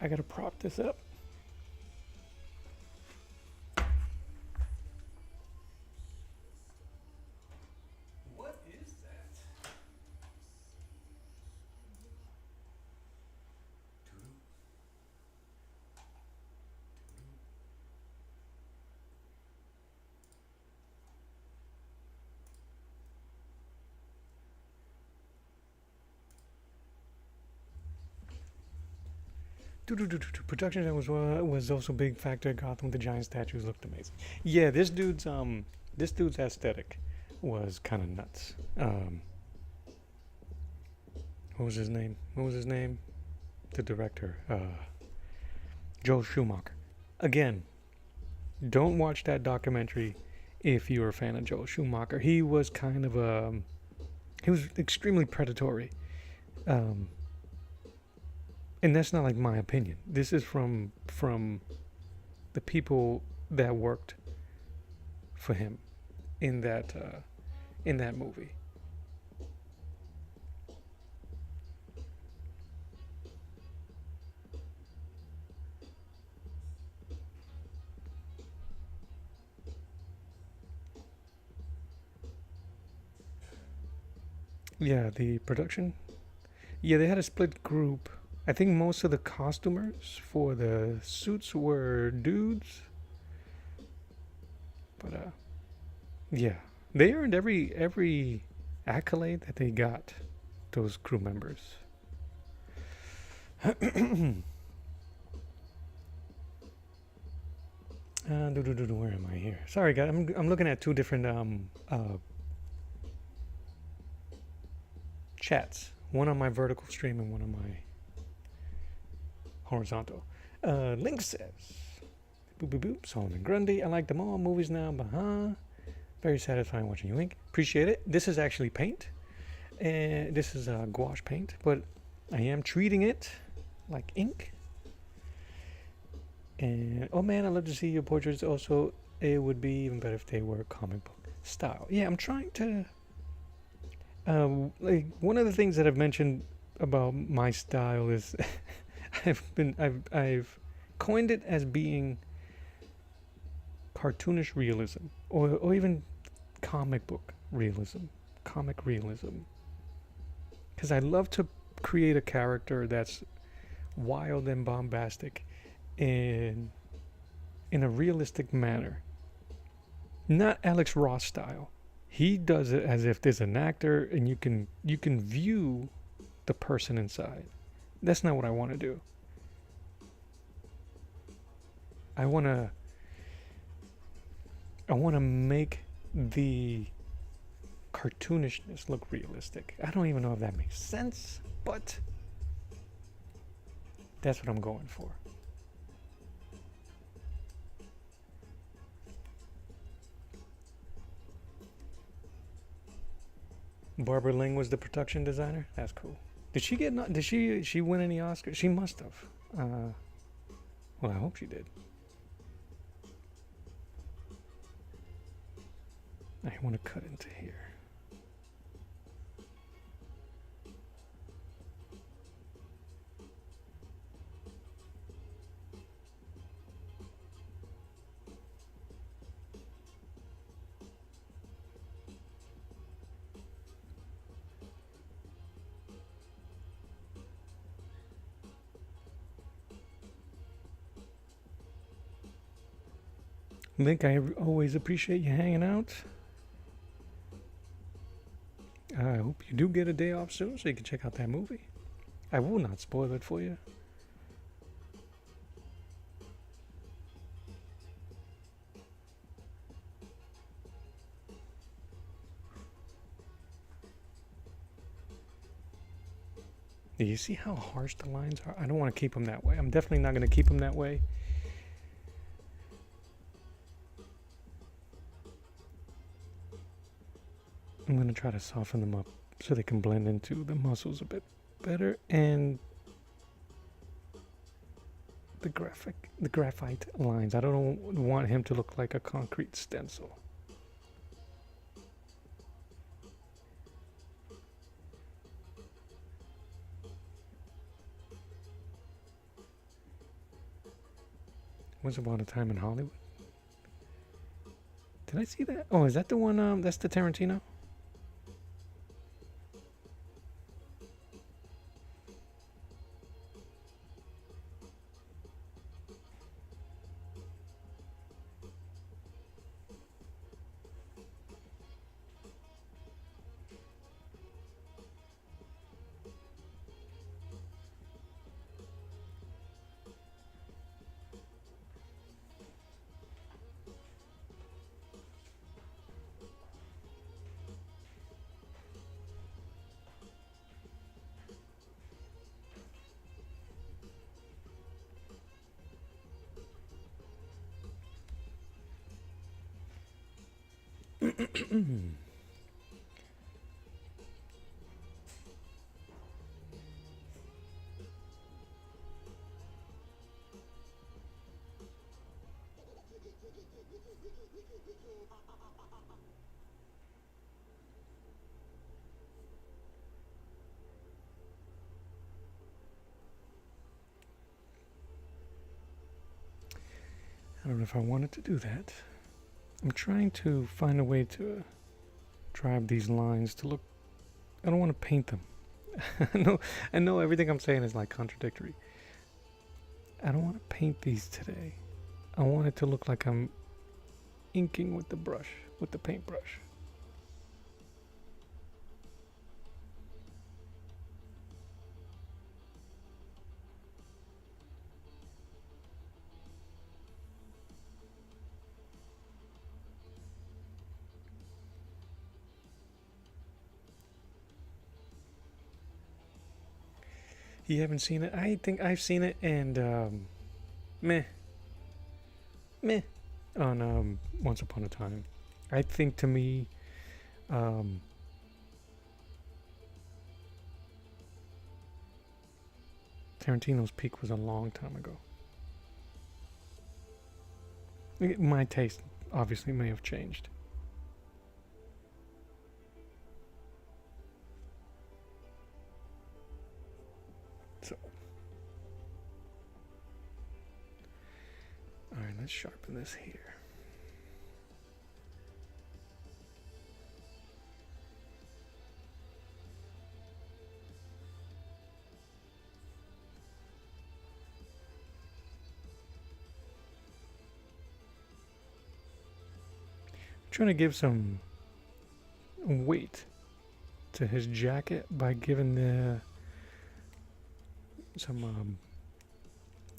I gotta prop this up. What is that? Production was also a big factor. Gotham with the giant statues looked amazing. Yeah, this dude's aesthetic was kind of nuts. What was his name? The director, Joel Schumacher. Again, don't watch that documentary if you're a fan of Joel Schumacher. He was kind of he was extremely predatory. Um, and that's not like my opinion. This is from the people that worked for him in that movie. Yeah, the production. Yeah, they had a split group. I think most of the costumers for the suits were dudes, but yeah, they earned every accolade that they got. Those crew members. Where am I here? Sorry, guys. I'm looking at two different chats. One on my vertical stream and one on my horizontal. Link says, boop boop boop. Solomon Grundy. I like them all. Movies now, but very satisfying watching you ink. Appreciate it. This is actually paint, and this is gouache paint, but I am treating it like ink. And oh man, I love to see your portraits. Also, it would be even better if they were comic book style. Yeah, I'm trying to. Like one of the things that I've mentioned about my style is I've coined it as being cartoonish realism, or even comic book realism, comic realism. Because I love to create a character that's wild and bombastic in a realistic manner. Not Alex Ross style. He does it as if there's an actor and you can view the person inside. That's not what I want to do. I want to make the cartoonishness look realistic. I don't even know if that makes sense, but that's what I'm going for. Barbara Ling was the production designer. That's cool. Did she get? Did she win any Oscars? She must have. Well, I hope she did. I want to cut into here. Link, I always appreciate you hanging out. I hope you do get a day off soon so you can check out that movie. I will not spoil it for you. Do you see how harsh the lines are? I don't want to keep them that way. I'm definitely not going to keep them that way. I'm going to try to soften them up so they can blend into the muscles a bit better, and the graphite lines. I don't want him to look like a concrete stencil. Once Upon a Time in Hollywood. Did I see that? Oh, is that the one? That's the Tarantino. I don't know if I wanted to do that. I'm trying to find a way to drive these lines to look. I don't want to paint them. I know everything I'm saying is like contradictory. I don't want to paint these today. I want it to look like I'm inking with the brush, with the paintbrush. You haven't seen it? I think I've seen it, and meh, meh, on Once Upon a Time. I think to me, Tarantino's peak was a long time ago. My taste obviously may have changed. So, all right, let's sharpen this here. Trying to give some weight to his jacket by giving some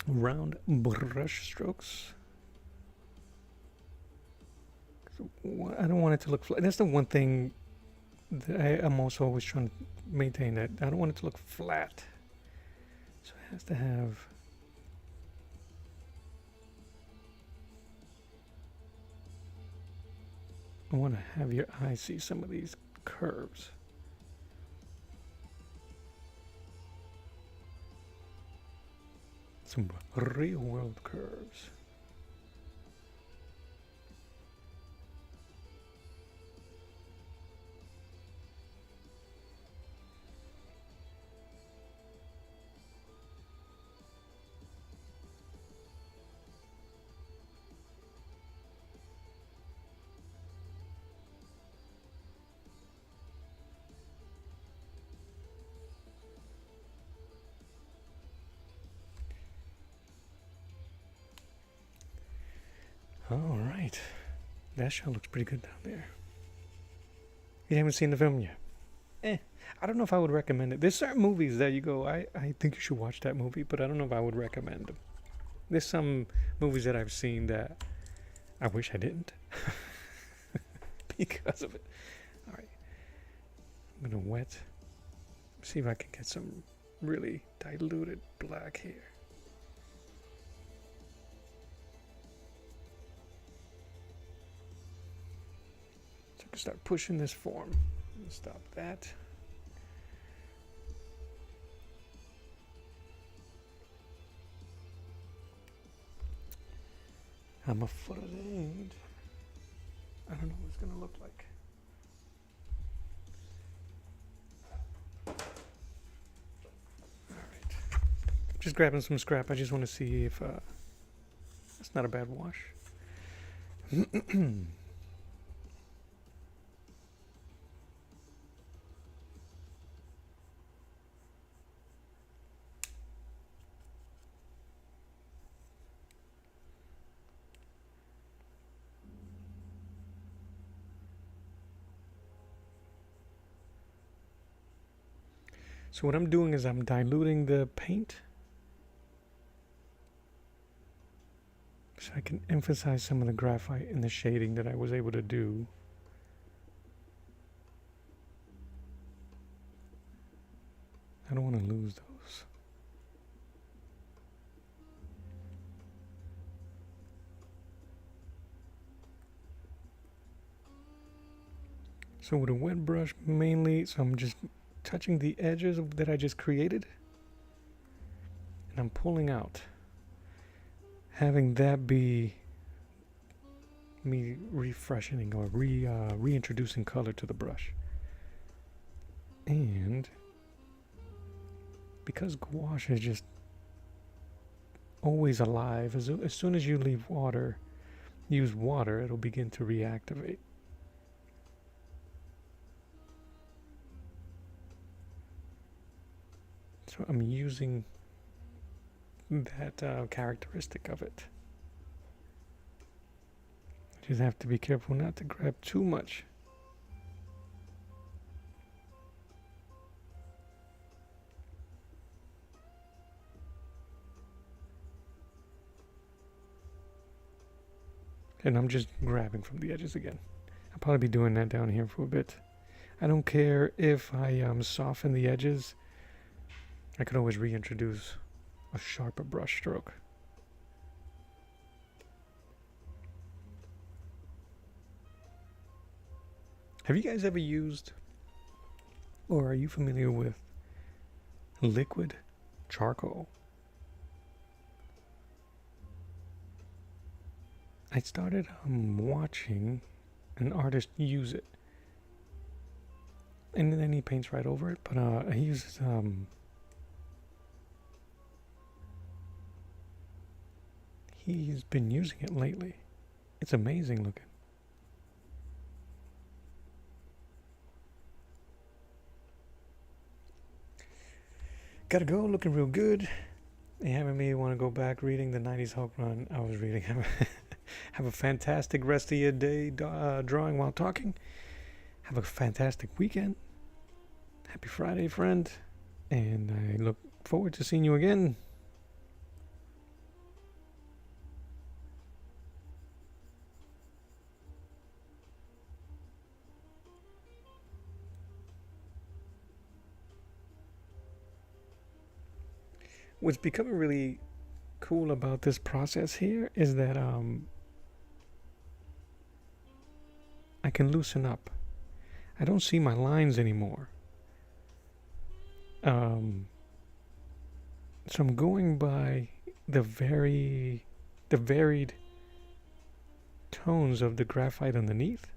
round brush strokes. I don't want it to look flat. That's the one thing that I'm also always trying to maintain, that I don't want it to look flat. So it has to have. I want to have your eye see some of these curves. Some real world curves. All right, that show looks pretty good down there. You haven't seen the film yet? I don't know if I would recommend it. There's certain movies that you go, I think you should watch that movie, but I don't know if I would recommend them. There's some movies that I've seen that I wish I didn't because of it. All right, I'm gonna wet. See if I can get some really diluted black here. So I can start pushing this form. Stop that. I'm a foot of the end. I don't know what it's gonna look like. Alright. Just grabbing some scrap. I just want to see if it's not a bad wash. So what I'm doing is I'm diluting the paint so I can emphasize some of the graphite in the shading that I was able to do. I don't want to lose those. So with a wet brush mainly, so I'm just touching the edges that I just created, and I'm pulling out, having that be me refreshing or reintroducing color to the brush. And because gouache is just always alive, as soon as you use water, it'll begin to reactivate. So I'm using that characteristic of it. Just have to be careful not to grab too much. And I'm just grabbing from the edges again. I'll probably be doing that down here for a bit. I don't care if I soften the edges. I could always reintroduce a sharper brush stroke. Have you guys ever used, or are you familiar with, liquid charcoal? I started watching an artist use it, and then he paints right over it, but he uses he's been using it lately. It's amazing looking. Gotta go, looking real good. You having me want to go back reading the 90s Hulk run I was reading. Have a fantastic rest of your day drawing while talking. Have a fantastic weekend. Happy Friday, friend. And I look forward to seeing you again. What's becoming really cool about this process here is that I can loosen up. I don't see my lines anymore. So I'm going by the varied tones of the graphite underneath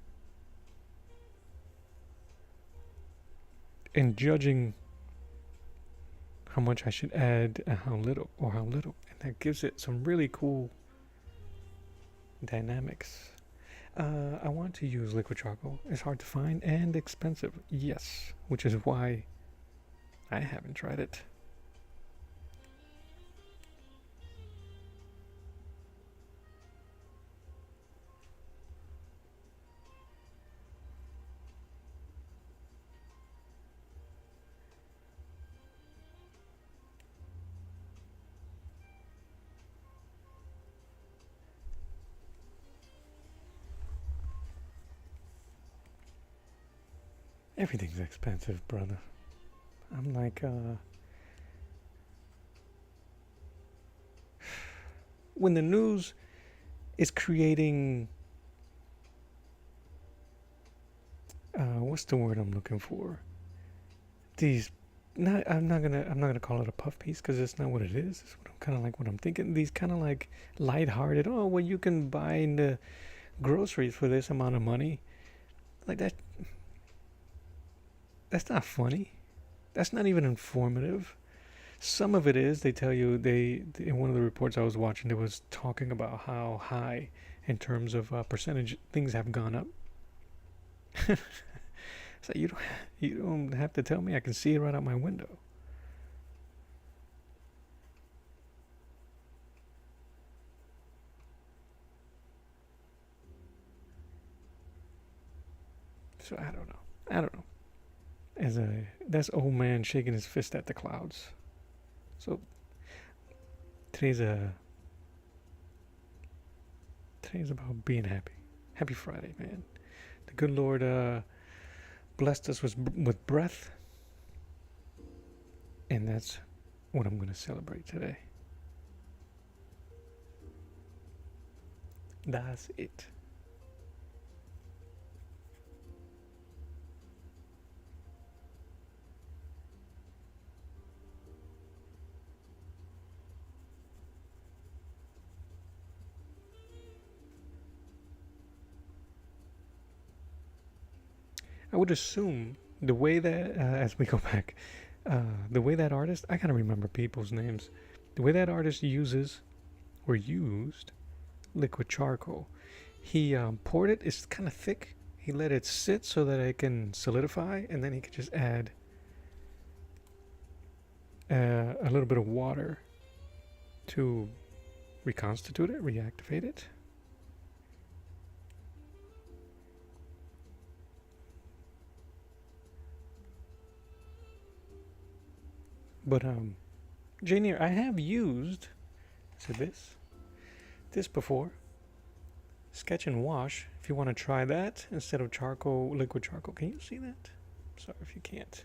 and judging how much I should add and how little. And that gives it some really cool dynamics. I want to use liquid charcoal. It's hard to find and expensive, yes, which is why I haven't tried it. Everything's expensive, brother. I'm like, when the news is creating what's the word I'm looking for? These not I'm not gonna call it a puff piece because it's not what it is. It's kind of like what I'm thinking. These kind of like lighthearted. Oh, well, you can buy in the groceries for this amount of money. Like that. That's not funny. That's not even informative. Some of it is. They tell you in one of the reports I was watching, it was talking about how high in terms of percentage things have gone up. So you don't have to tell me. I can see it right out my window. So I don't know. I don't know. That's old man shaking his fist at the clouds. So today's a today's about being happy. Happy Friday, man. The good Lord blessed us with breath, and that's what I'm going to celebrate today. That's it. I would assume the way that, as we go back, the way that artist, I gotta remember people's names, the way that artist uses or used liquid charcoal. He poured it, it's kind of thick. He let it sit so that it can solidify, and then he could just add a little bit of water to reconstitute it, reactivate it. But Janier, I have used this before. Sketch and wash. If you want to try that instead of charcoal, liquid charcoal. Can you see that? Sorry if you can't.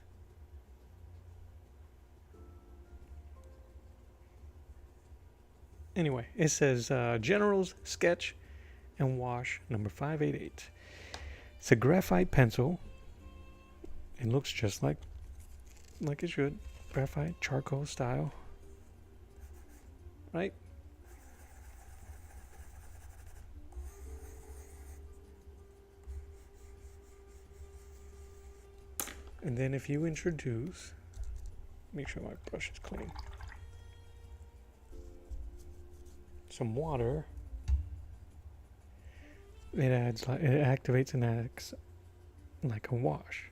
Anyway, it says Generals Sketch and Wash number 588. It's a graphite pencil. It looks just like it should. Graphite charcoal style, right? And then if you introduce, make sure my brush is clean, some water, it activates and acts like a wash.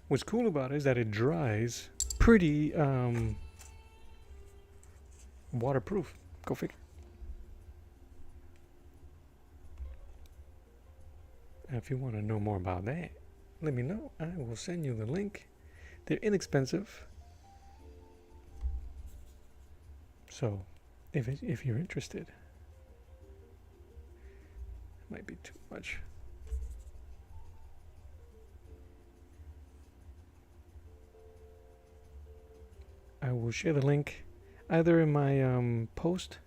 What's cool about it is that it dries pretty waterproof. Go figure. If you want to know more about that, let me know. I will send you the link. They're inexpensive. So, if you're interested, it might be too much. I will share the link either in my post,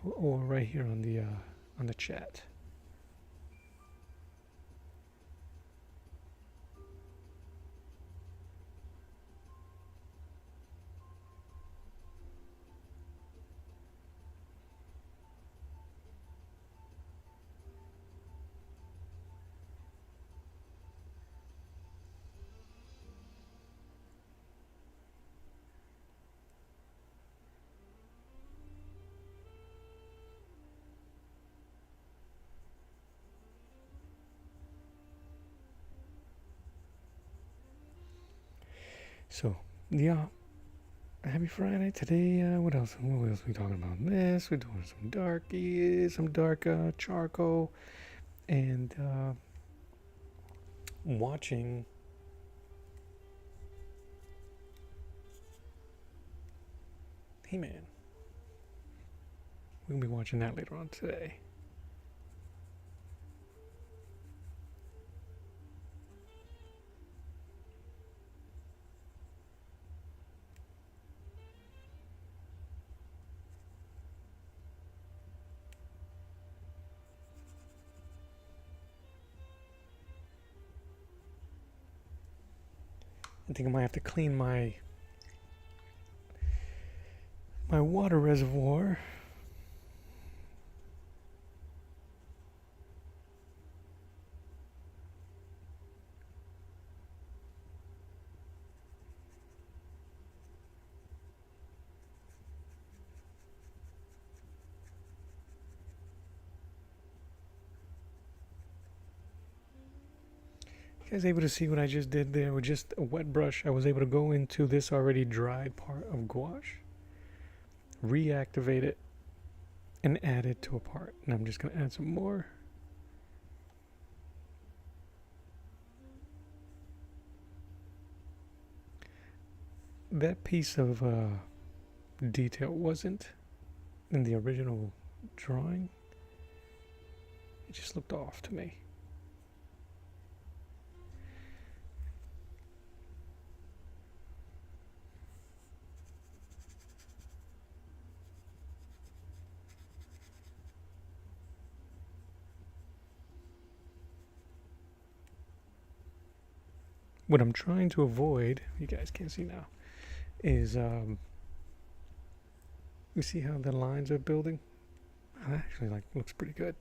or right here on the chat. So, yeah, happy Friday. Today, what else? What else are we talking about? This, we're doing some dark charcoal, and watching He-Man. We'll be watching that later on today. I think I might have to clean my water reservoir. You guys able to see what I just did there with just a wet brush? I was able to go into this already dried part of gouache, reactivate it, and add it to a part. And I'm just going to add some more. That piece of detail wasn't in the original drawing. It just looked off to me. What I'm trying to avoid, you guys can't see now, is you see how the lines are building? That actually looks pretty good.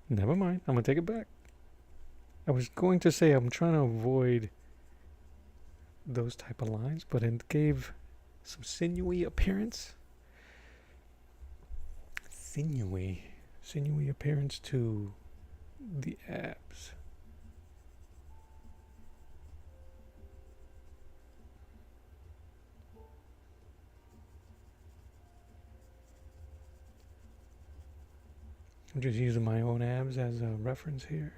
Never mind, I'm gonna take it back. I was going to say I'm trying to avoid those type of lines, but it gave some sinewy appearance. Sinewy appearance to the abs. I'm just using my own abs as a reference here.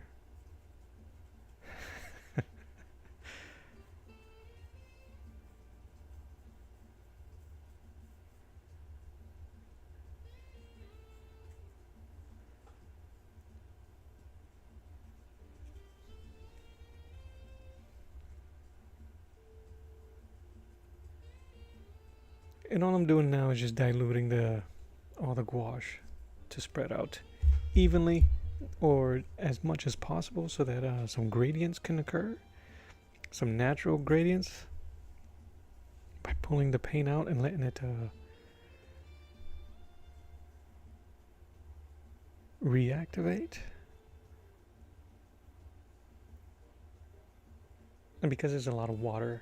And all I'm doing now is just diluting all the gouache to spread out evenly or as much as possible so that some gradients can occur, some natural gradients, by pulling the paint out and letting it reactivate. And because there's a lot of water,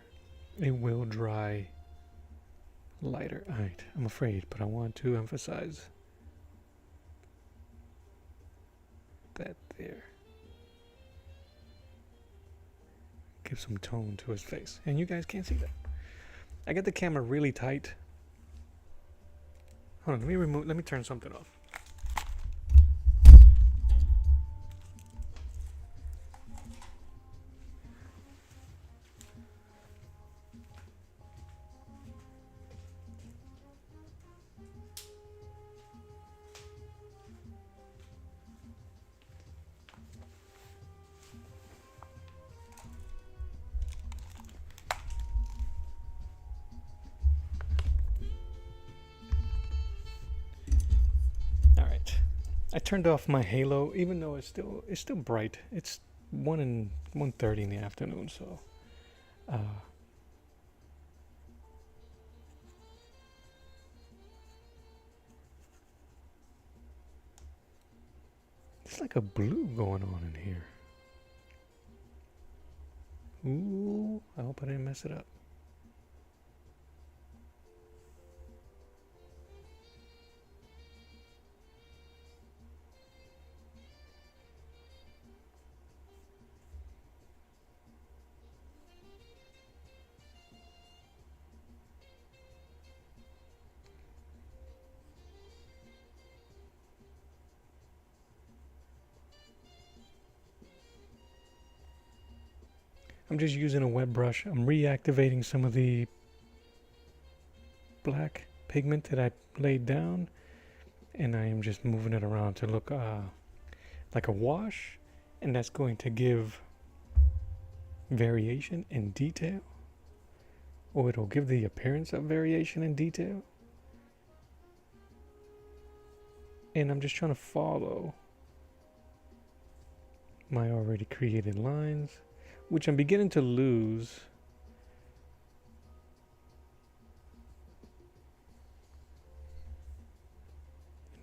it will dry lighter. Alright, I'm afraid, but I want to emphasize that there. Give some tone to his face. And you guys can't see that. I got the camera really tight. Hold on, let me turn something off. I turned off my halo, even though it's still bright. It's 1:30 in the afternoon, so it's like a blue going on in here. Ooh, I hope I didn't mess it up. I'm just using a wet brush. I'm reactivating some of the black pigment that I laid down, and I am just moving it around to look like a wash, and that's going to give variation and detail, or it'll give the appearance of variation and detail. And I'm just trying to follow my already created lines which I'm beginning to lose.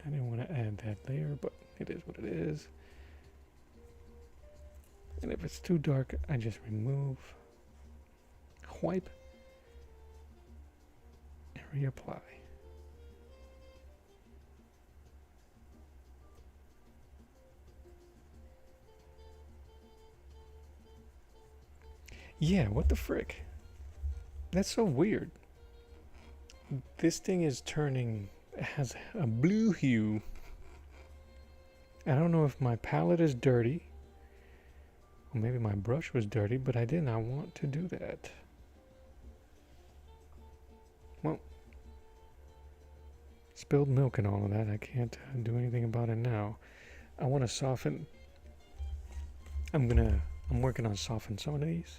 I didn't want to add that layer, but it is what it is. And if it's too dark, I just remove, wipe, and reapply. Yeah, what the frick? That's so weird. This thing is turning, has a blue hue. I don't know if my palette is dirty, or maybe my brush was dirty, but I did not want to do that. Well, spilled milk and all of that, I can't do anything about it now. I want to soften. I'm working on softening some of these.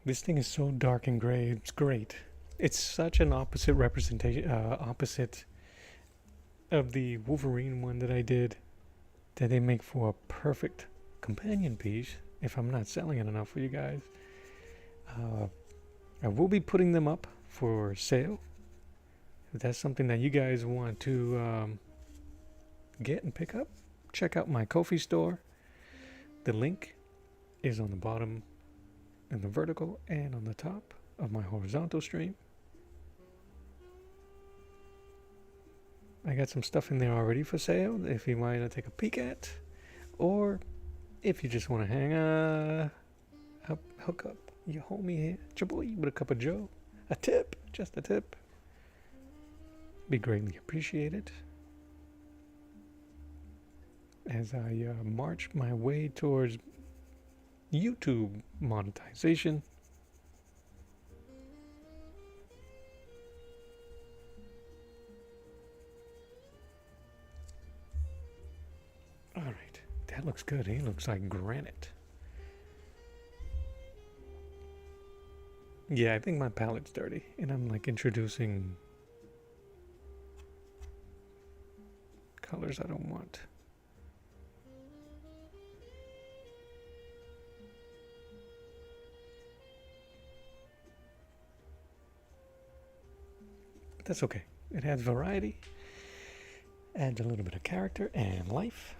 This thing is so dark and gray. It's great. It's such an opposite representation, opposite of the Wolverine one that I did, that they make for a perfect companion piece. If I'm not selling it enough for you guys, I will be putting them up for sale. If that's something that you guys want to get and pick up, check out my Ko-fi store. The link is on the bottom in the vertical and on the top of my horizontal stream. I got some stuff in there already for sale if you want to take a peek at, or if you just want to hang hook up your homie here, your boy, with a cup of joe, a tip, just a tip, be greatly appreciated as I march my way towards YouTube monetization. All right, that looks good. He looks like granite. Yeah, I think my palette's dirty, and I'm like introducing colors I don't want. But that's okay. It adds variety, adds a little bit of character and life.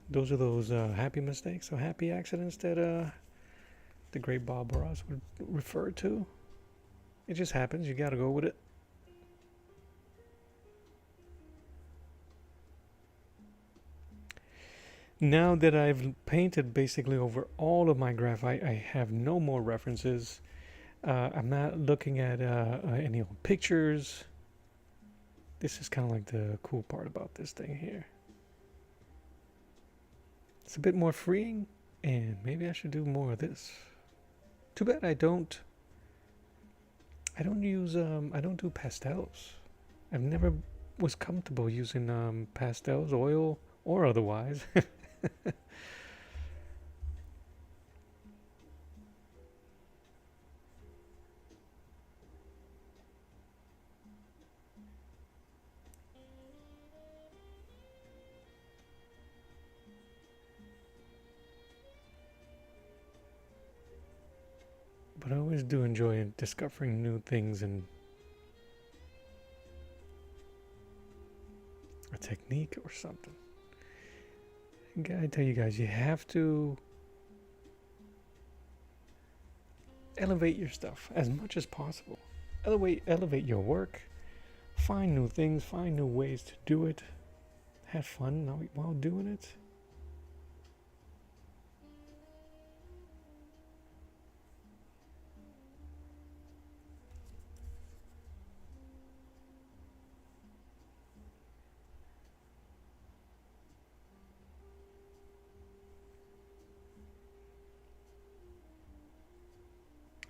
Those are those happy mistakes or happy accidents that the great Bob Ross would refer to. It just happens. You gotta go with it. Now that I've painted basically over all of my graph, I have no more references. I'm not looking at any old pictures. This is kind of like the cool part about this thing here. It's a bit more freeing, and maybe I should do more of this. Too bad I don't do pastels. I've never was comfortable using pastels, oil or otherwise. But I always do enjoy discovering new things and a technique or something. I gotta tell you guys, you have to elevate your stuff as much as possible. Elevate your work. Find new things, find new ways to do it. Have fun while doing it.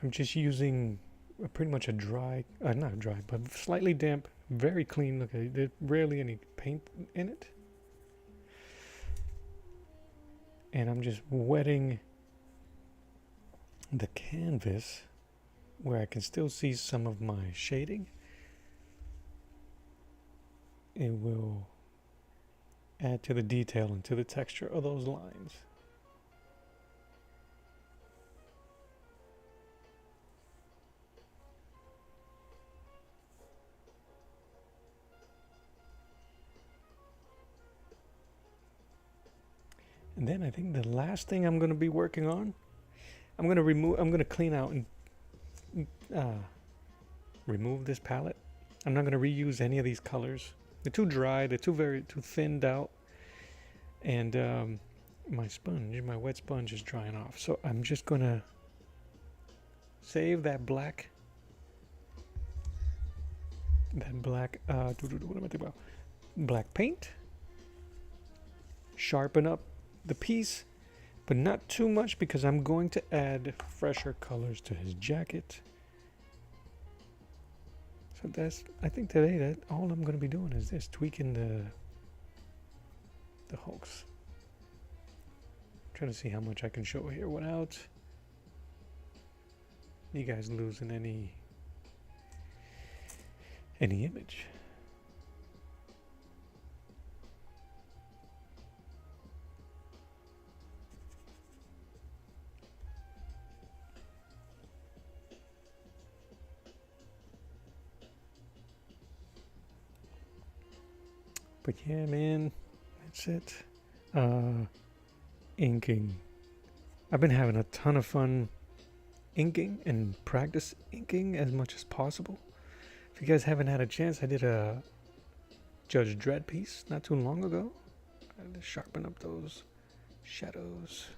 I'm just using pretty much a dry, not dry, but slightly damp, very clean. Look, there's rarely any paint in it. And I'm just wetting the canvas where I can still see some of my shading. It will add to the detail and to the texture of those lines. And then I think the last thing I'm going to be working on, I'm going to clean out and remove this palette. I'm not going to reuse any of these colors. They're too dry, they're too thinned out. And my wet sponge is drying off. So I'm just going to save that black, what am I thinking about? Black paint. Sharpen up the piece, but not too much because I'm going to add fresher colors to his jacket. So I think today that all I'm going to be doing is this, tweaking the hulks. Trying to see how much I can show here without you guys losing any image. But yeah, man, that's it. Inking. I've been having a ton of fun inking and practice inking as much as possible. If you guys haven't had a chance, I did a Judge Dredd piece not too long ago. I had to sharpen up those shadows.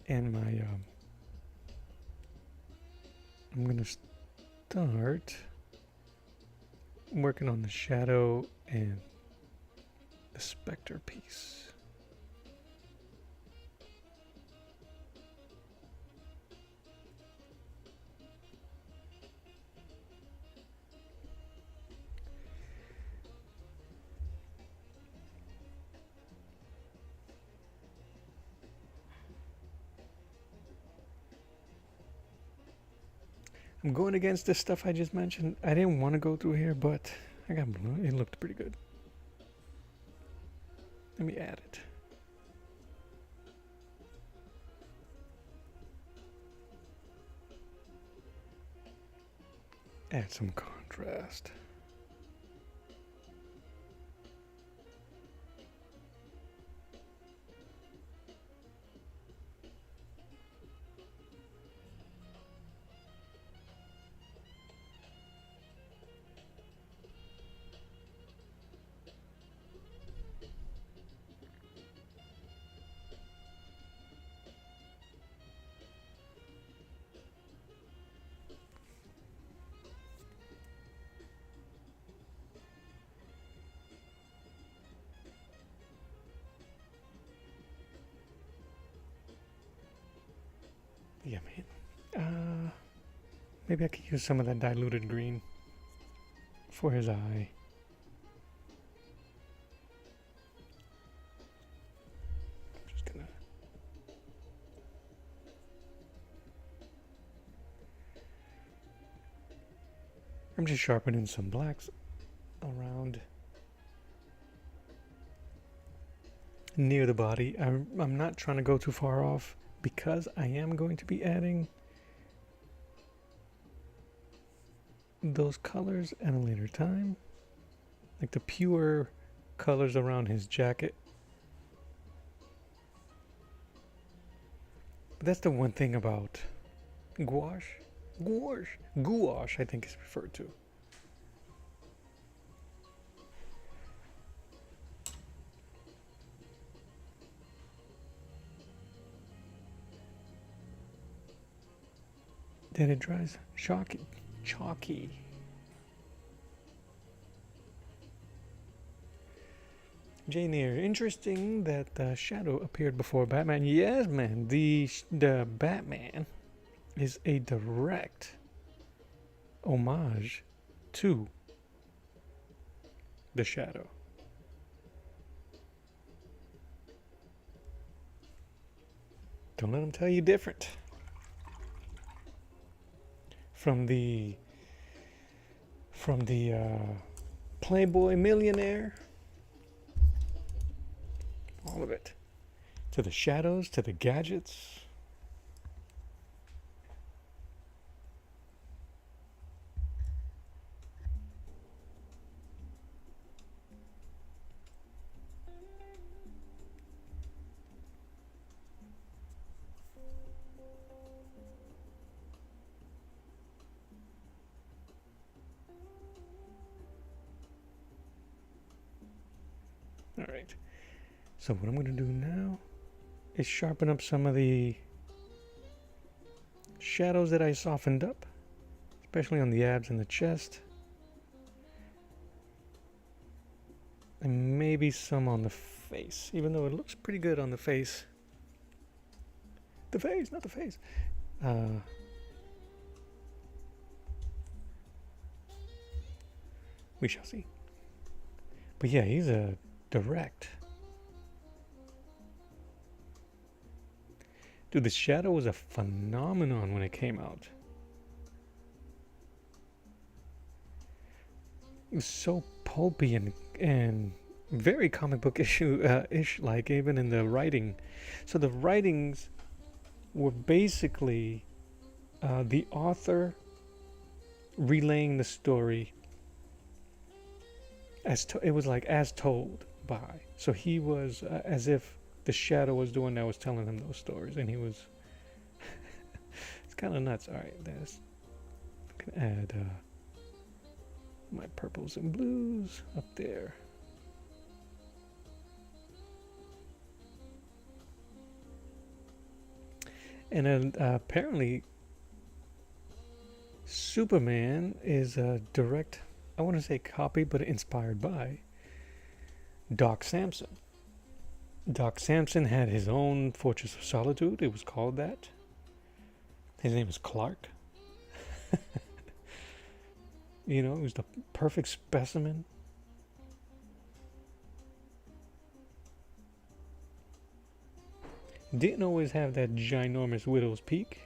And I'm gonna start working on the shadow and the specter piece. I'm going against this stuff I just mentioned. I didn't want to go through here, but I got blue. It looked pretty good. Let me add it. Add some contrast. Yeah, man. Maybe I could use some of that diluted green for his eye. I'm just sharpening some blacks around near the body. I'm not trying to go too far off because I am going to be adding those colors at a later time, like the pure colors around his jacket. But that's the one thing about gouache, I think is referred to. Then it dries chalky. Jane Eyre. Interesting that the Shadow appeared before Batman. Yes, man. The Batman is a direct homage to the Shadow. Don't let them tell you different. From the Playboy millionaire, all of it, to the shadows, to the gadgets. All right. So what I'm going to do now is sharpen up some of the shadows that I softened up, especially on the abs and the chest. And maybe some on the face, even though it looks pretty good on the face. The face, not the face. We shall see. But yeah, he's a direct. Dude, the Shadow was a phenomenon when it came out. It was so pulpy and very comic book ish, like even in the writing. So the writings were basically the author relaying the story it was like as told by. So he was as if the Shadow was the one that was telling him those stories, and he was. It's kind of nuts. All right, there's. I can add my purples and blues up there. And then apparently, Superman is a direct. I want to say copy, but inspired by Doc Samson. Doc Samson had his own Fortress of Solitude. It was called that. His name is Clark. You know, he was the perfect specimen. Didn't always have that ginormous widow's peak.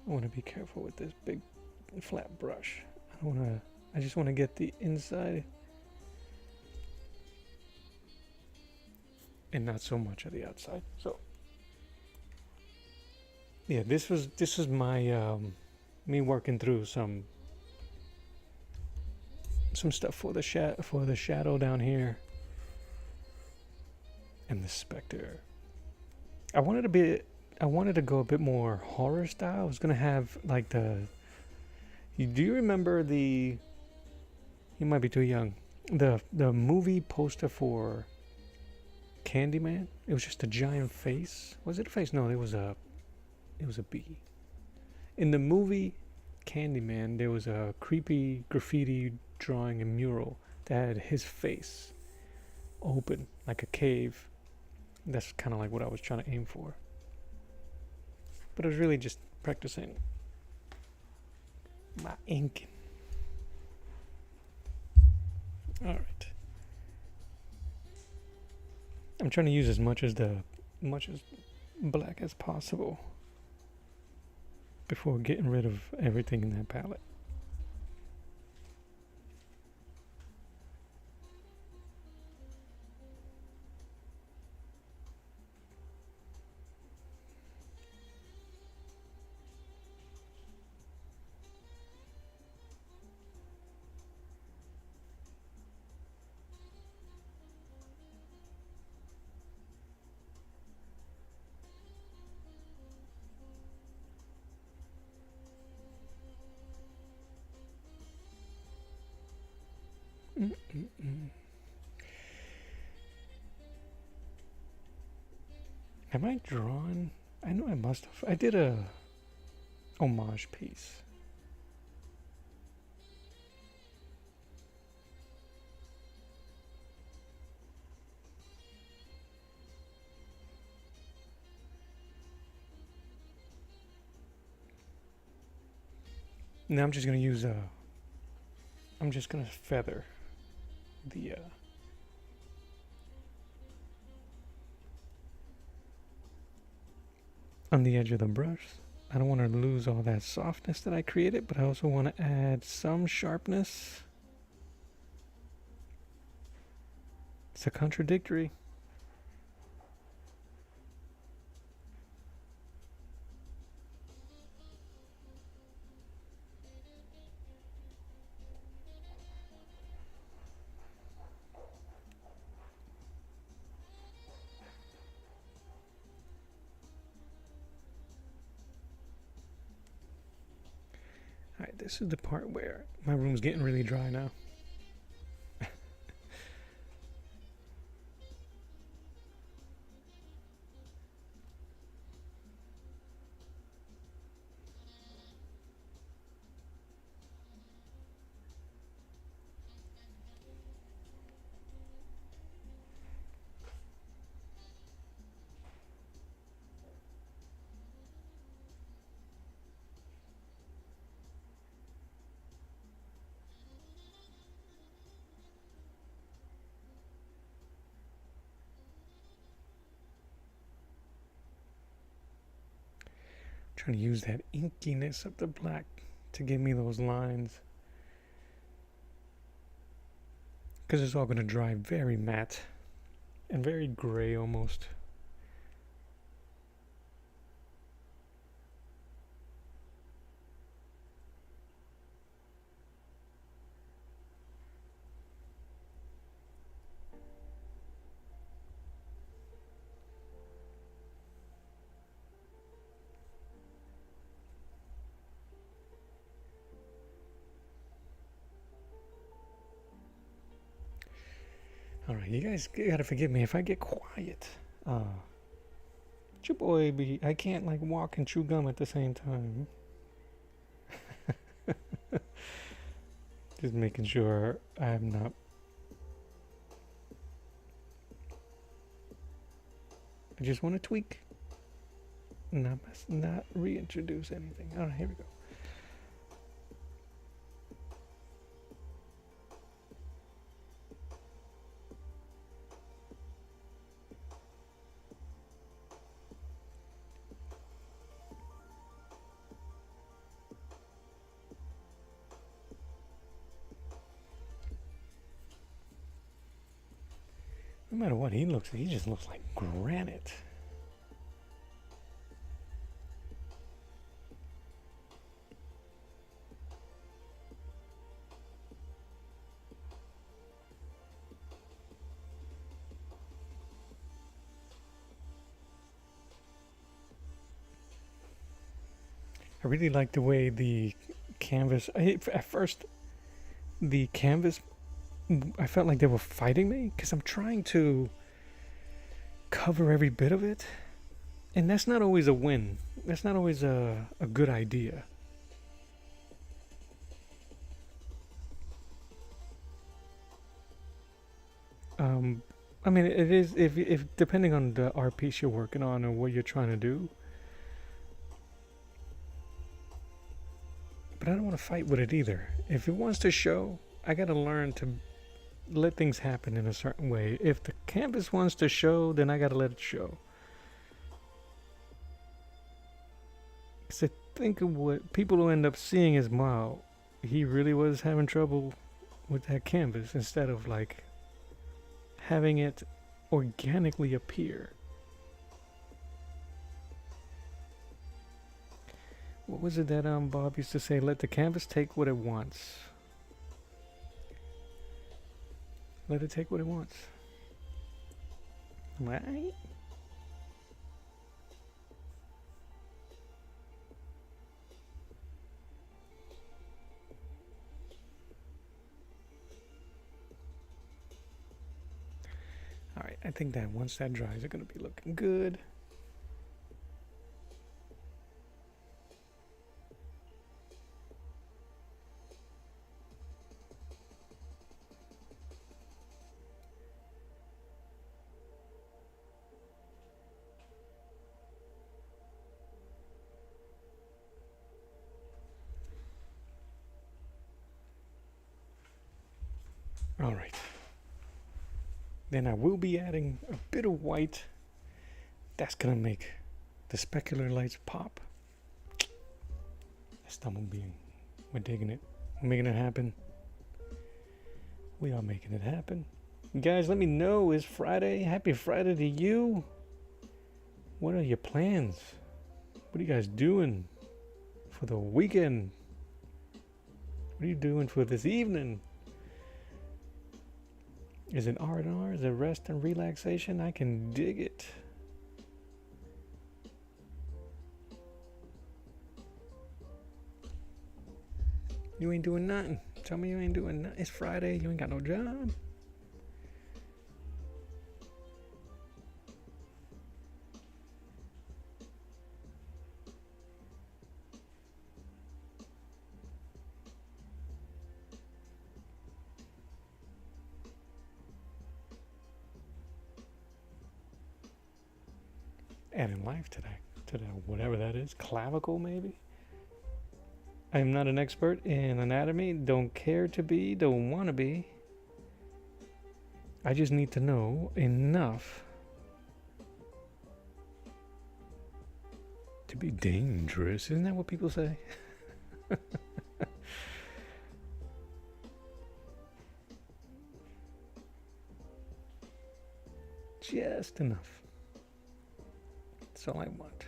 I want to be careful with this big flat brush. I just want to get the inside and not so much of the outside. So yeah, this is my me working through some stuff for the shadow down here and the specter. I wanted to go a bit more horror style. I was gonna have like do you remember you might be too young, the movie poster for Candyman? It was just a giant face. Was it a face? No, it was a bee. In the movie Candyman, there was a creepy graffiti drawing a mural that had his face open like a cave. That's kind of like what I was trying to aim for. But I was really just practicing my inking. Alright. I'm trying to use as much as black as possible before getting rid of everything in that palette. Am I drawn? I know I must have. I did a homage piece. Now I'm just gonna use a. I'm just gonna feather the on the edge of the brush. I don't want to lose all that softness that I created, but I also want to add some sharpness. It's a contradictory. Alright, this is the part where my room's getting really dry now. Trying to use that inkiness of the black to give me those lines. Because it's all going to dry very matte and very gray almost. Alright, you guys gotta forgive me if I get quiet. Your boy I can't like walk and chew gum at the same time. Just making sure I'm not. I just want to tweak. Not reintroduce anything. Alright, here we go. No matter what he just looks like granite. I really like the way the canvas. At first, the canvas, I felt like they were fighting me because I'm trying to cover every bit of it, and that's not always a win. That's not always a good idea. I mean, it is if depending on the art piece you're working on or what you're trying to do. But I don't want to fight with it either. If it wants to show, I got to learn to let things happen in a certain way. If the canvas wants to show, then I got to let it show. Because I think of what people will end up seeing is, wow, he really was having trouble with that canvas instead of like having it organically appear. What was it that Bob used to say? Let the canvas take what it wants. Let it take what it wants. Right? Alright, I think that once that dries, it's going to be looking good. All right. Then I will be adding a bit of white. That's gonna make the specular lights pop. That's Stumble Being. We're digging it. We're making it happen. We are making it happen. Guys, let me know. It's Friday. Happy Friday to you. What are your plans? What are you guys doing for the weekend? What are you doing for this evening? Is it R&R? Is it rest and relaxation? I can dig it. You ain't doing nothing. Tell me you ain't doing nothing. It's Friday. You ain't got no job. Adding life to that whatever that is. Clavicle, maybe? I am not an expert in anatomy. Don't care to be. Don't want to be. I just need to know enough to be dangerous. Isn't that what people say? Just enough. That's all I want.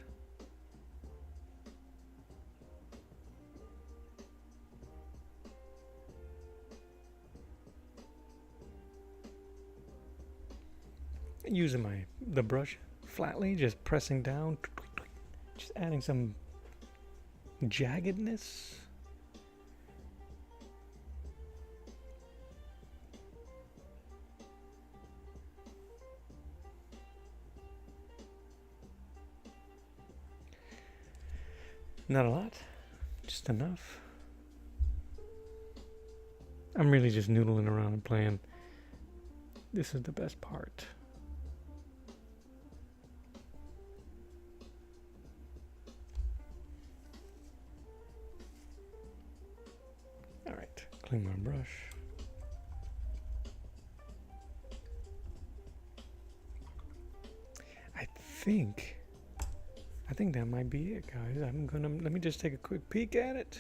Using the brush flatly, just pressing down, just adding some jaggedness. Not a lot, just enough. I'm really just noodling around and playing. This is the best part. Alright, clean my brush. I think that might be it, guys. Let me just take a quick peek at it.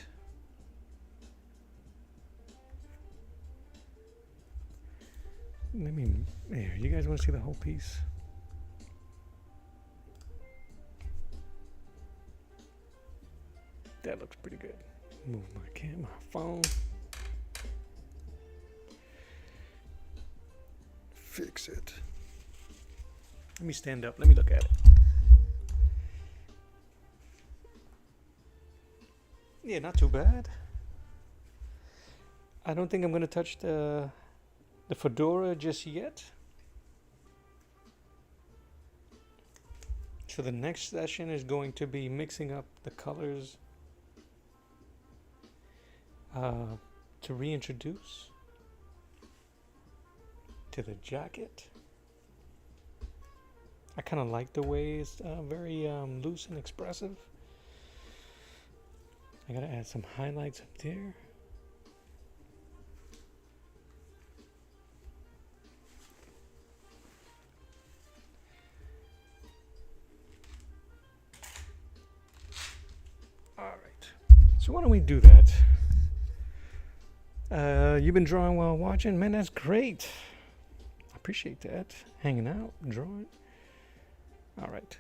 There, you guys want to see the whole piece? That looks pretty good. Move my phone. Fix it. Let me stand up. Let me look at it. Yeah, not too bad. I don't think I'm going to touch the fedora just yet. So the next session is going to be mixing up the colors to reintroduce to the jacket. I kind of like the way it's very loose and expressive. I gotta add some highlights up there. All right. So why don't we do that? You've been drawing while watching? Man, that's great. I appreciate that. Hanging out, drawing. All right.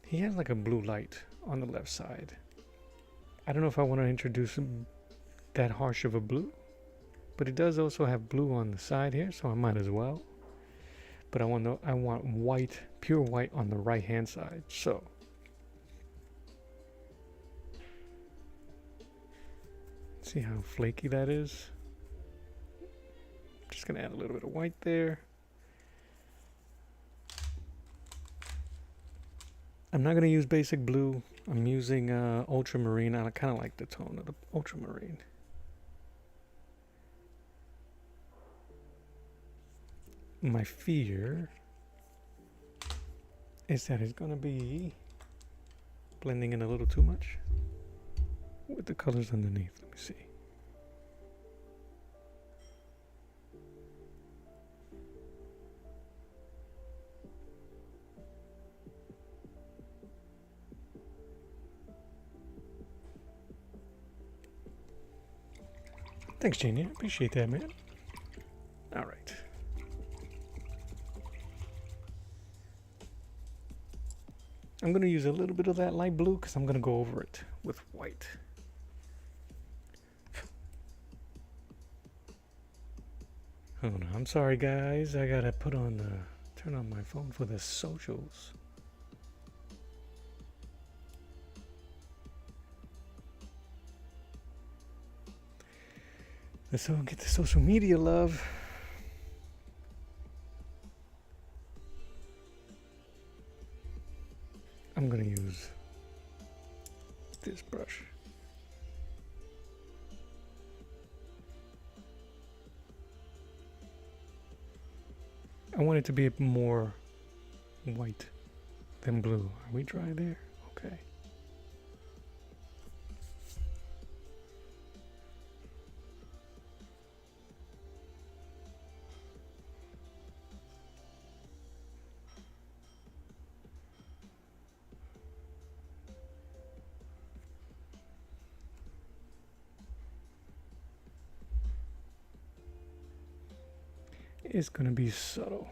He has like a blue light on the left side. I don't know if I want to introduce that harsh of a blue, but it does also have blue on the side here, so I might as well. But I want white, pure white on the right hand side. So see how flaky that is? Just gonna add a little bit of white there. I'm not going to use basic blue. I'm using ultramarine. I kind of like the tone of the ultramarine. My fear is that it's going to be blending in a little too much with the colors underneath. Let me see. Thanks, Janie. I appreciate that, man. All right. I'm going to use a little bit of that light blue because I'm going to go over it with white. Hold on. I'm sorry, guys. I got to turn on my phone for the socials. Let's all get the social media love. I'm going to use this brush. I want it to be more white than blue. Are we dry there? Okay. It's going to be subtle.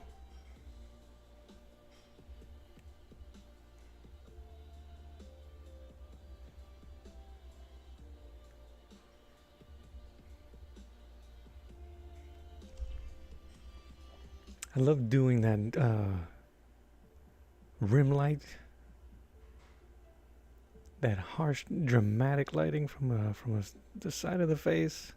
I love doing that rim light, that harsh, dramatic lighting from the side of the face.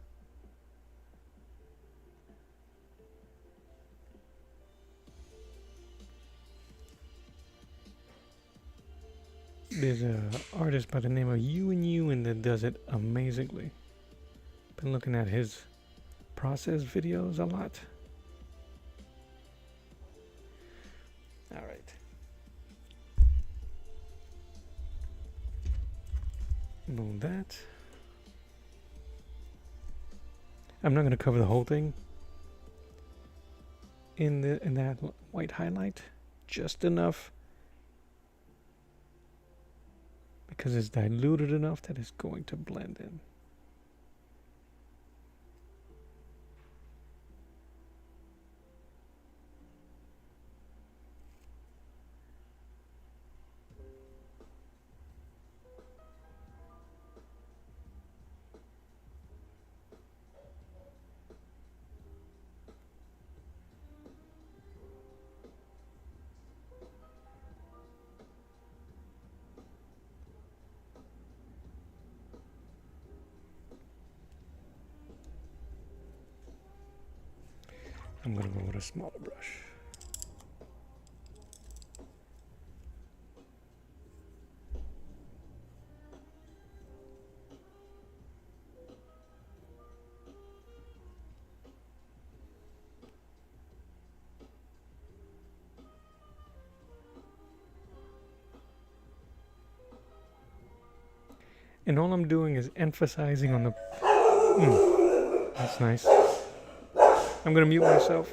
There's an artist by the name of Ewan that does it amazingly. Been looking at his process videos a lot. All right. Move that. I'm not going to cover the whole thing in that white highlight, just enough because it's diluted enough that it's going to blend in. I'm going to go with a smaller brush. And all I'm doing is emphasizing on the... that's nice. I'm going to mute myself.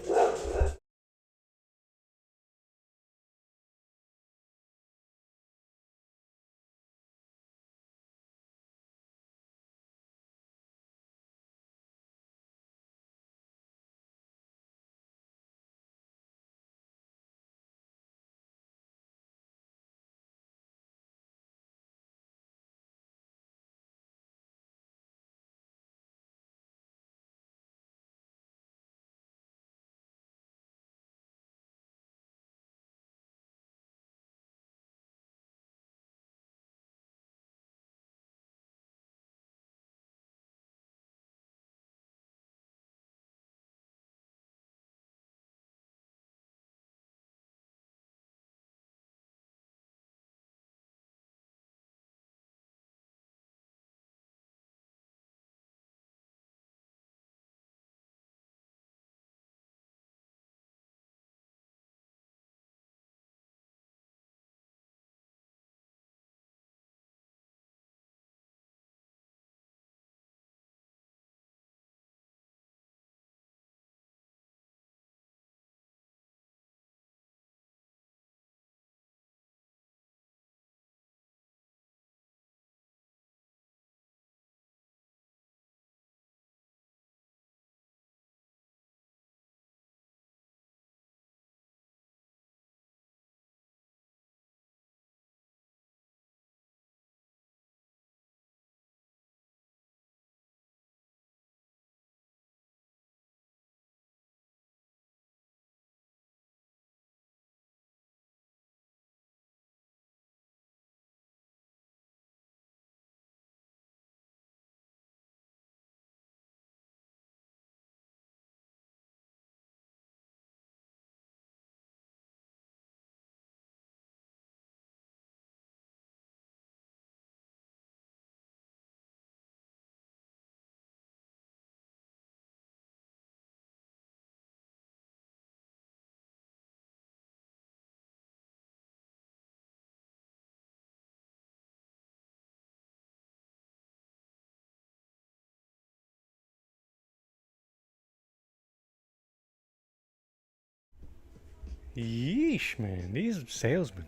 Yeesh, man. These salesmen,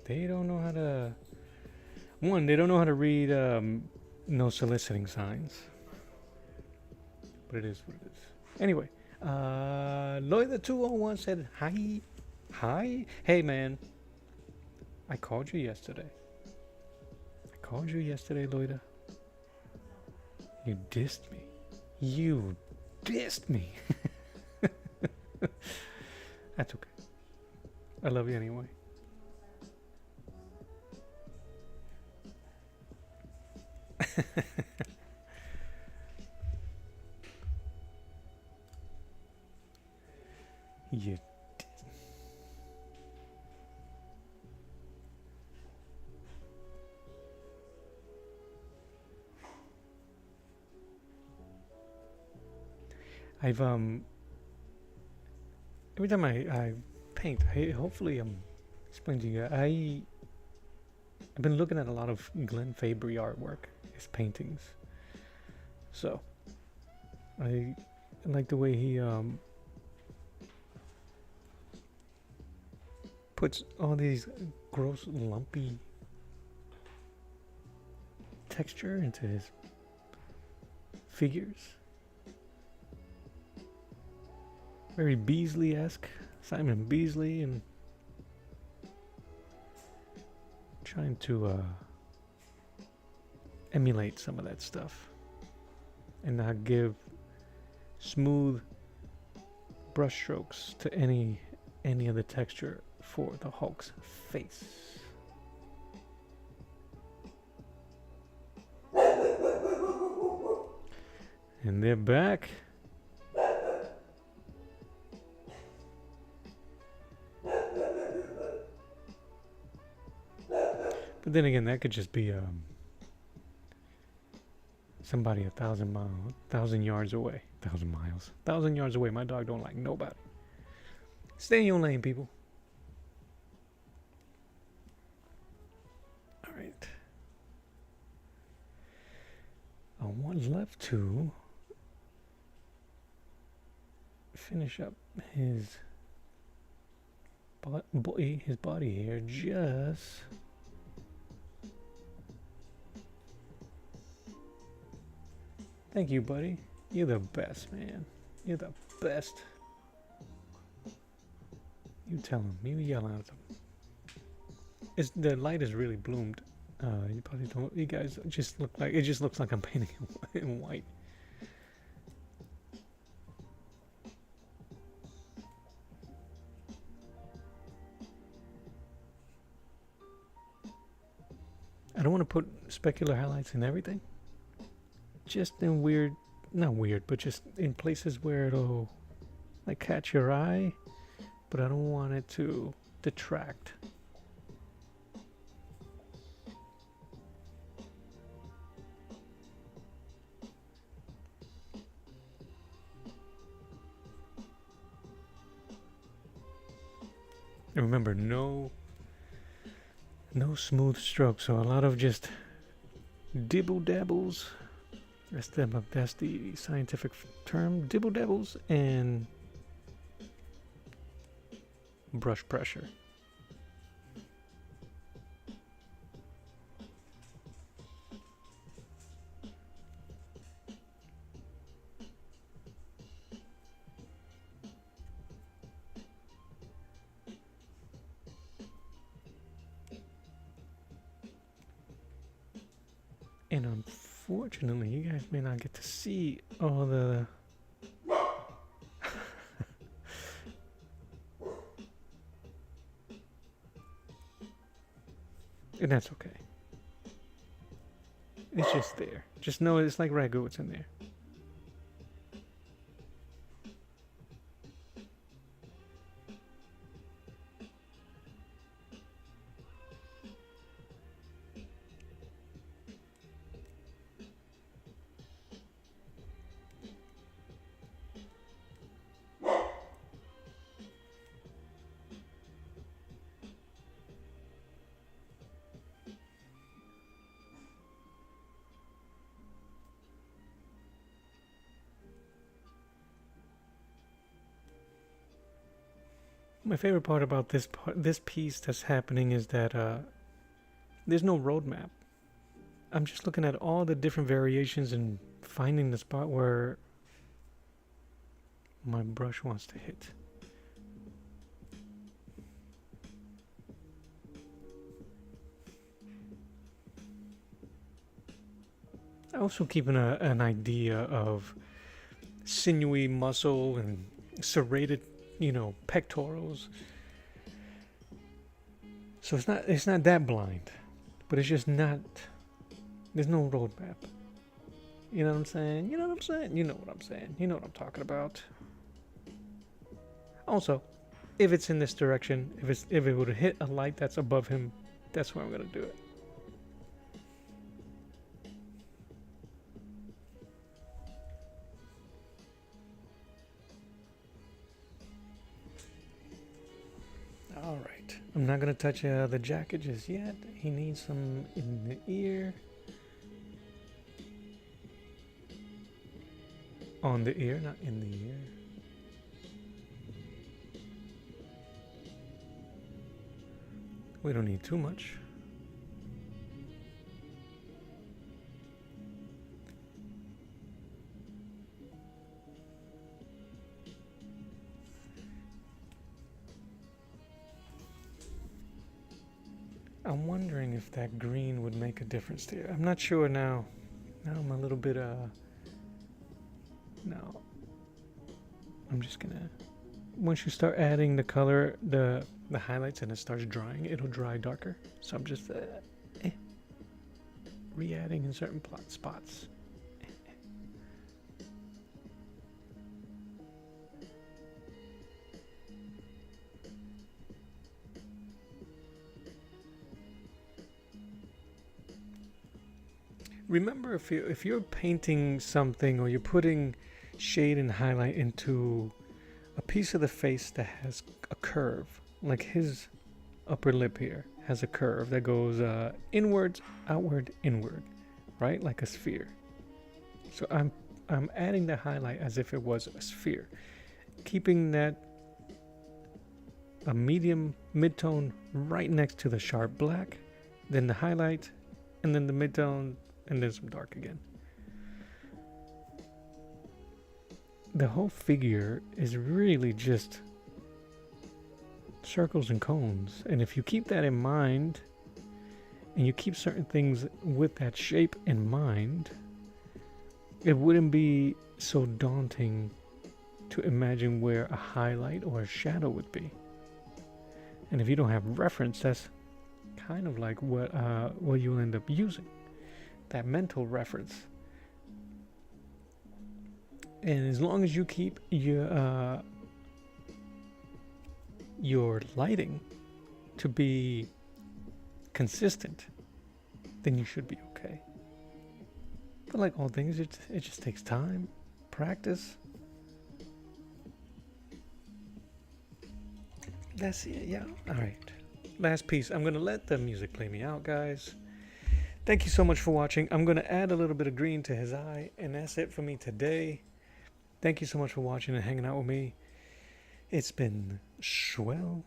they don't know how to. One, they don't know how to read no soliciting signs. But it is what it is. Anyway, Lloyd the 201 said, hi. Hi. Hey, man. I called you yesterday. Lloyd. You dissed me. You dissed me. That's okay. I love you anyway. You I've every time I paint, hopefully explain to you. I've been looking at a lot of Glenn Fabry artwork, his paintings. So I like the way he puts all these gross lumpy texture into his figures. Very Beasley-esque, Simon Beasley, and trying to emulate some of that stuff and not give smooth brush strokes to any of the texture for the Hulk's face. And they're back. But then again, that could just be somebody 1,000 yards away. 1,000 miles. 1,000 yards away. My dog don't like nobody. Stay in your lane, people. All right. I want left to finish up his body here. Just thank you, buddy. You're the best, man. You're the best. You tell him. You yell at him. The light is really bloomed. You probably don't. You guys just look like it. Just looks like I'm painting in white. I don't want to put specular highlights in everything. Just in weird, not weird, but just in places where it'll like catch your eye, but I don't want it to detract. And remember, no smooth strokes, so a lot of just dibble dabbles. That's the scientific term, dibble dabbles, and brush pressure. And unfortunately, you guys may not get to see all the and that's okay. It's just there. Just know it's like ragu, it's in there. My favorite part about this piece that's happening is that there's no roadmap. I'm just looking at all the different variations and finding the spot where my brush wants to hit. Also keeping an idea of sinewy muscle and serrated, pectorals. So it's not that blind, but it's just not. There's no roadmap. You know what I'm saying? You know what I'm saying? You know what I'm saying? You know what I'm talking about. Also, if it's in this direction, if it would hit a light that's above him, that's where I'm gonna do it. All right. I'm not gonna touch the jacket just yet. He needs some in the ear. On the ear, not in the ear. We don't need too much. I'm wondering if that green would make a difference there. I'm not sure now. Now I'm a little bit no. I'm just gonna, once you start adding the color, the highlights, and it starts drying, it'll dry darker. So I'm just re-adding in certain spots. Remember, if you're painting something or you're putting shade and highlight into a piece of the face that has a curve, like his upper lip here has a curve that goes inwards, outward, inward, right? Like a sphere. So I'm adding the highlight as if it was a sphere, keeping that a medium mid-tone right next to the sharp black, then the highlight, and then the mid-tone, and then some dark again. The whole figure is really just circles and cones, and if you keep that in mind and you keep certain things with that shape in mind, it wouldn't be so daunting to imagine where a highlight or a shadow would be. And if you don't have reference, that's kind of like what you'll end up using, that mental reference. And as long as you keep your lighting to be consistent, then you should be okay. But like all things, it just takes time, practice. That's it, yeah. All right. Last piece. I'm going to let the music play me out, guys. Thank you so much for watching. I'm going to add a little bit of green to his eye, and that's it for me today. Thank you so much for watching and hanging out with me. It's been swell.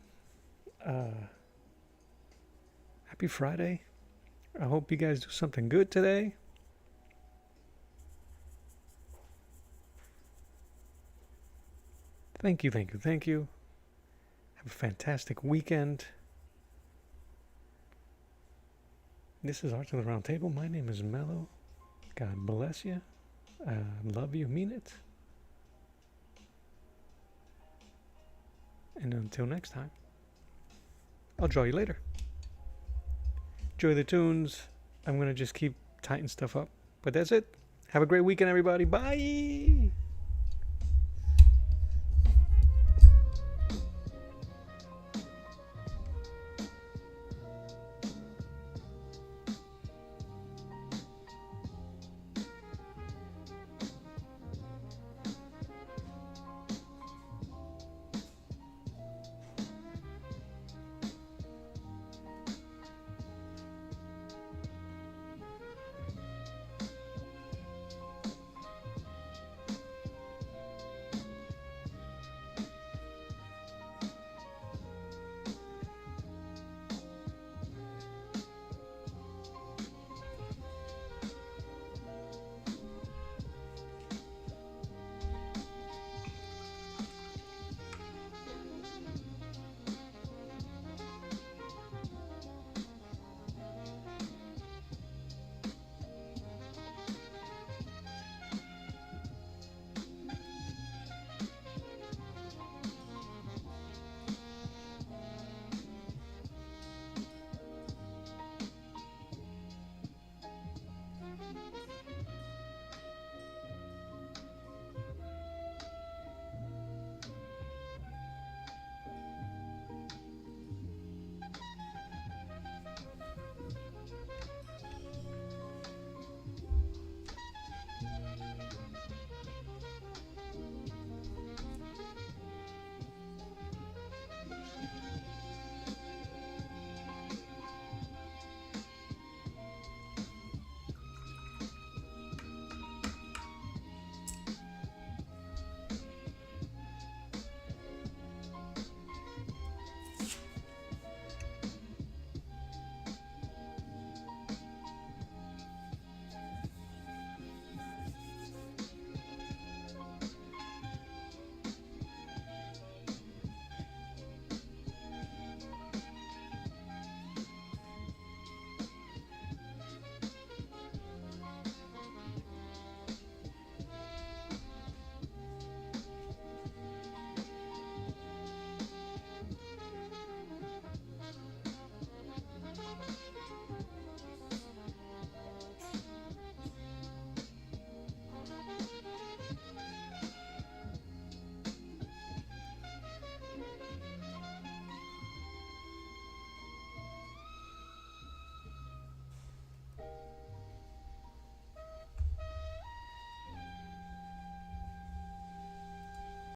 Happy Friday. I hope you guys do something good today. Thank you, thank you, thank you. Have a fantastic weekend. This is Art to the Round Table. My name is Mello. God bless you. Love you, mean it. And until next time, I'll draw you later. Enjoy the tunes. I'm going to just keep tightening stuff up. But that's it. Have a great weekend, everybody. Bye.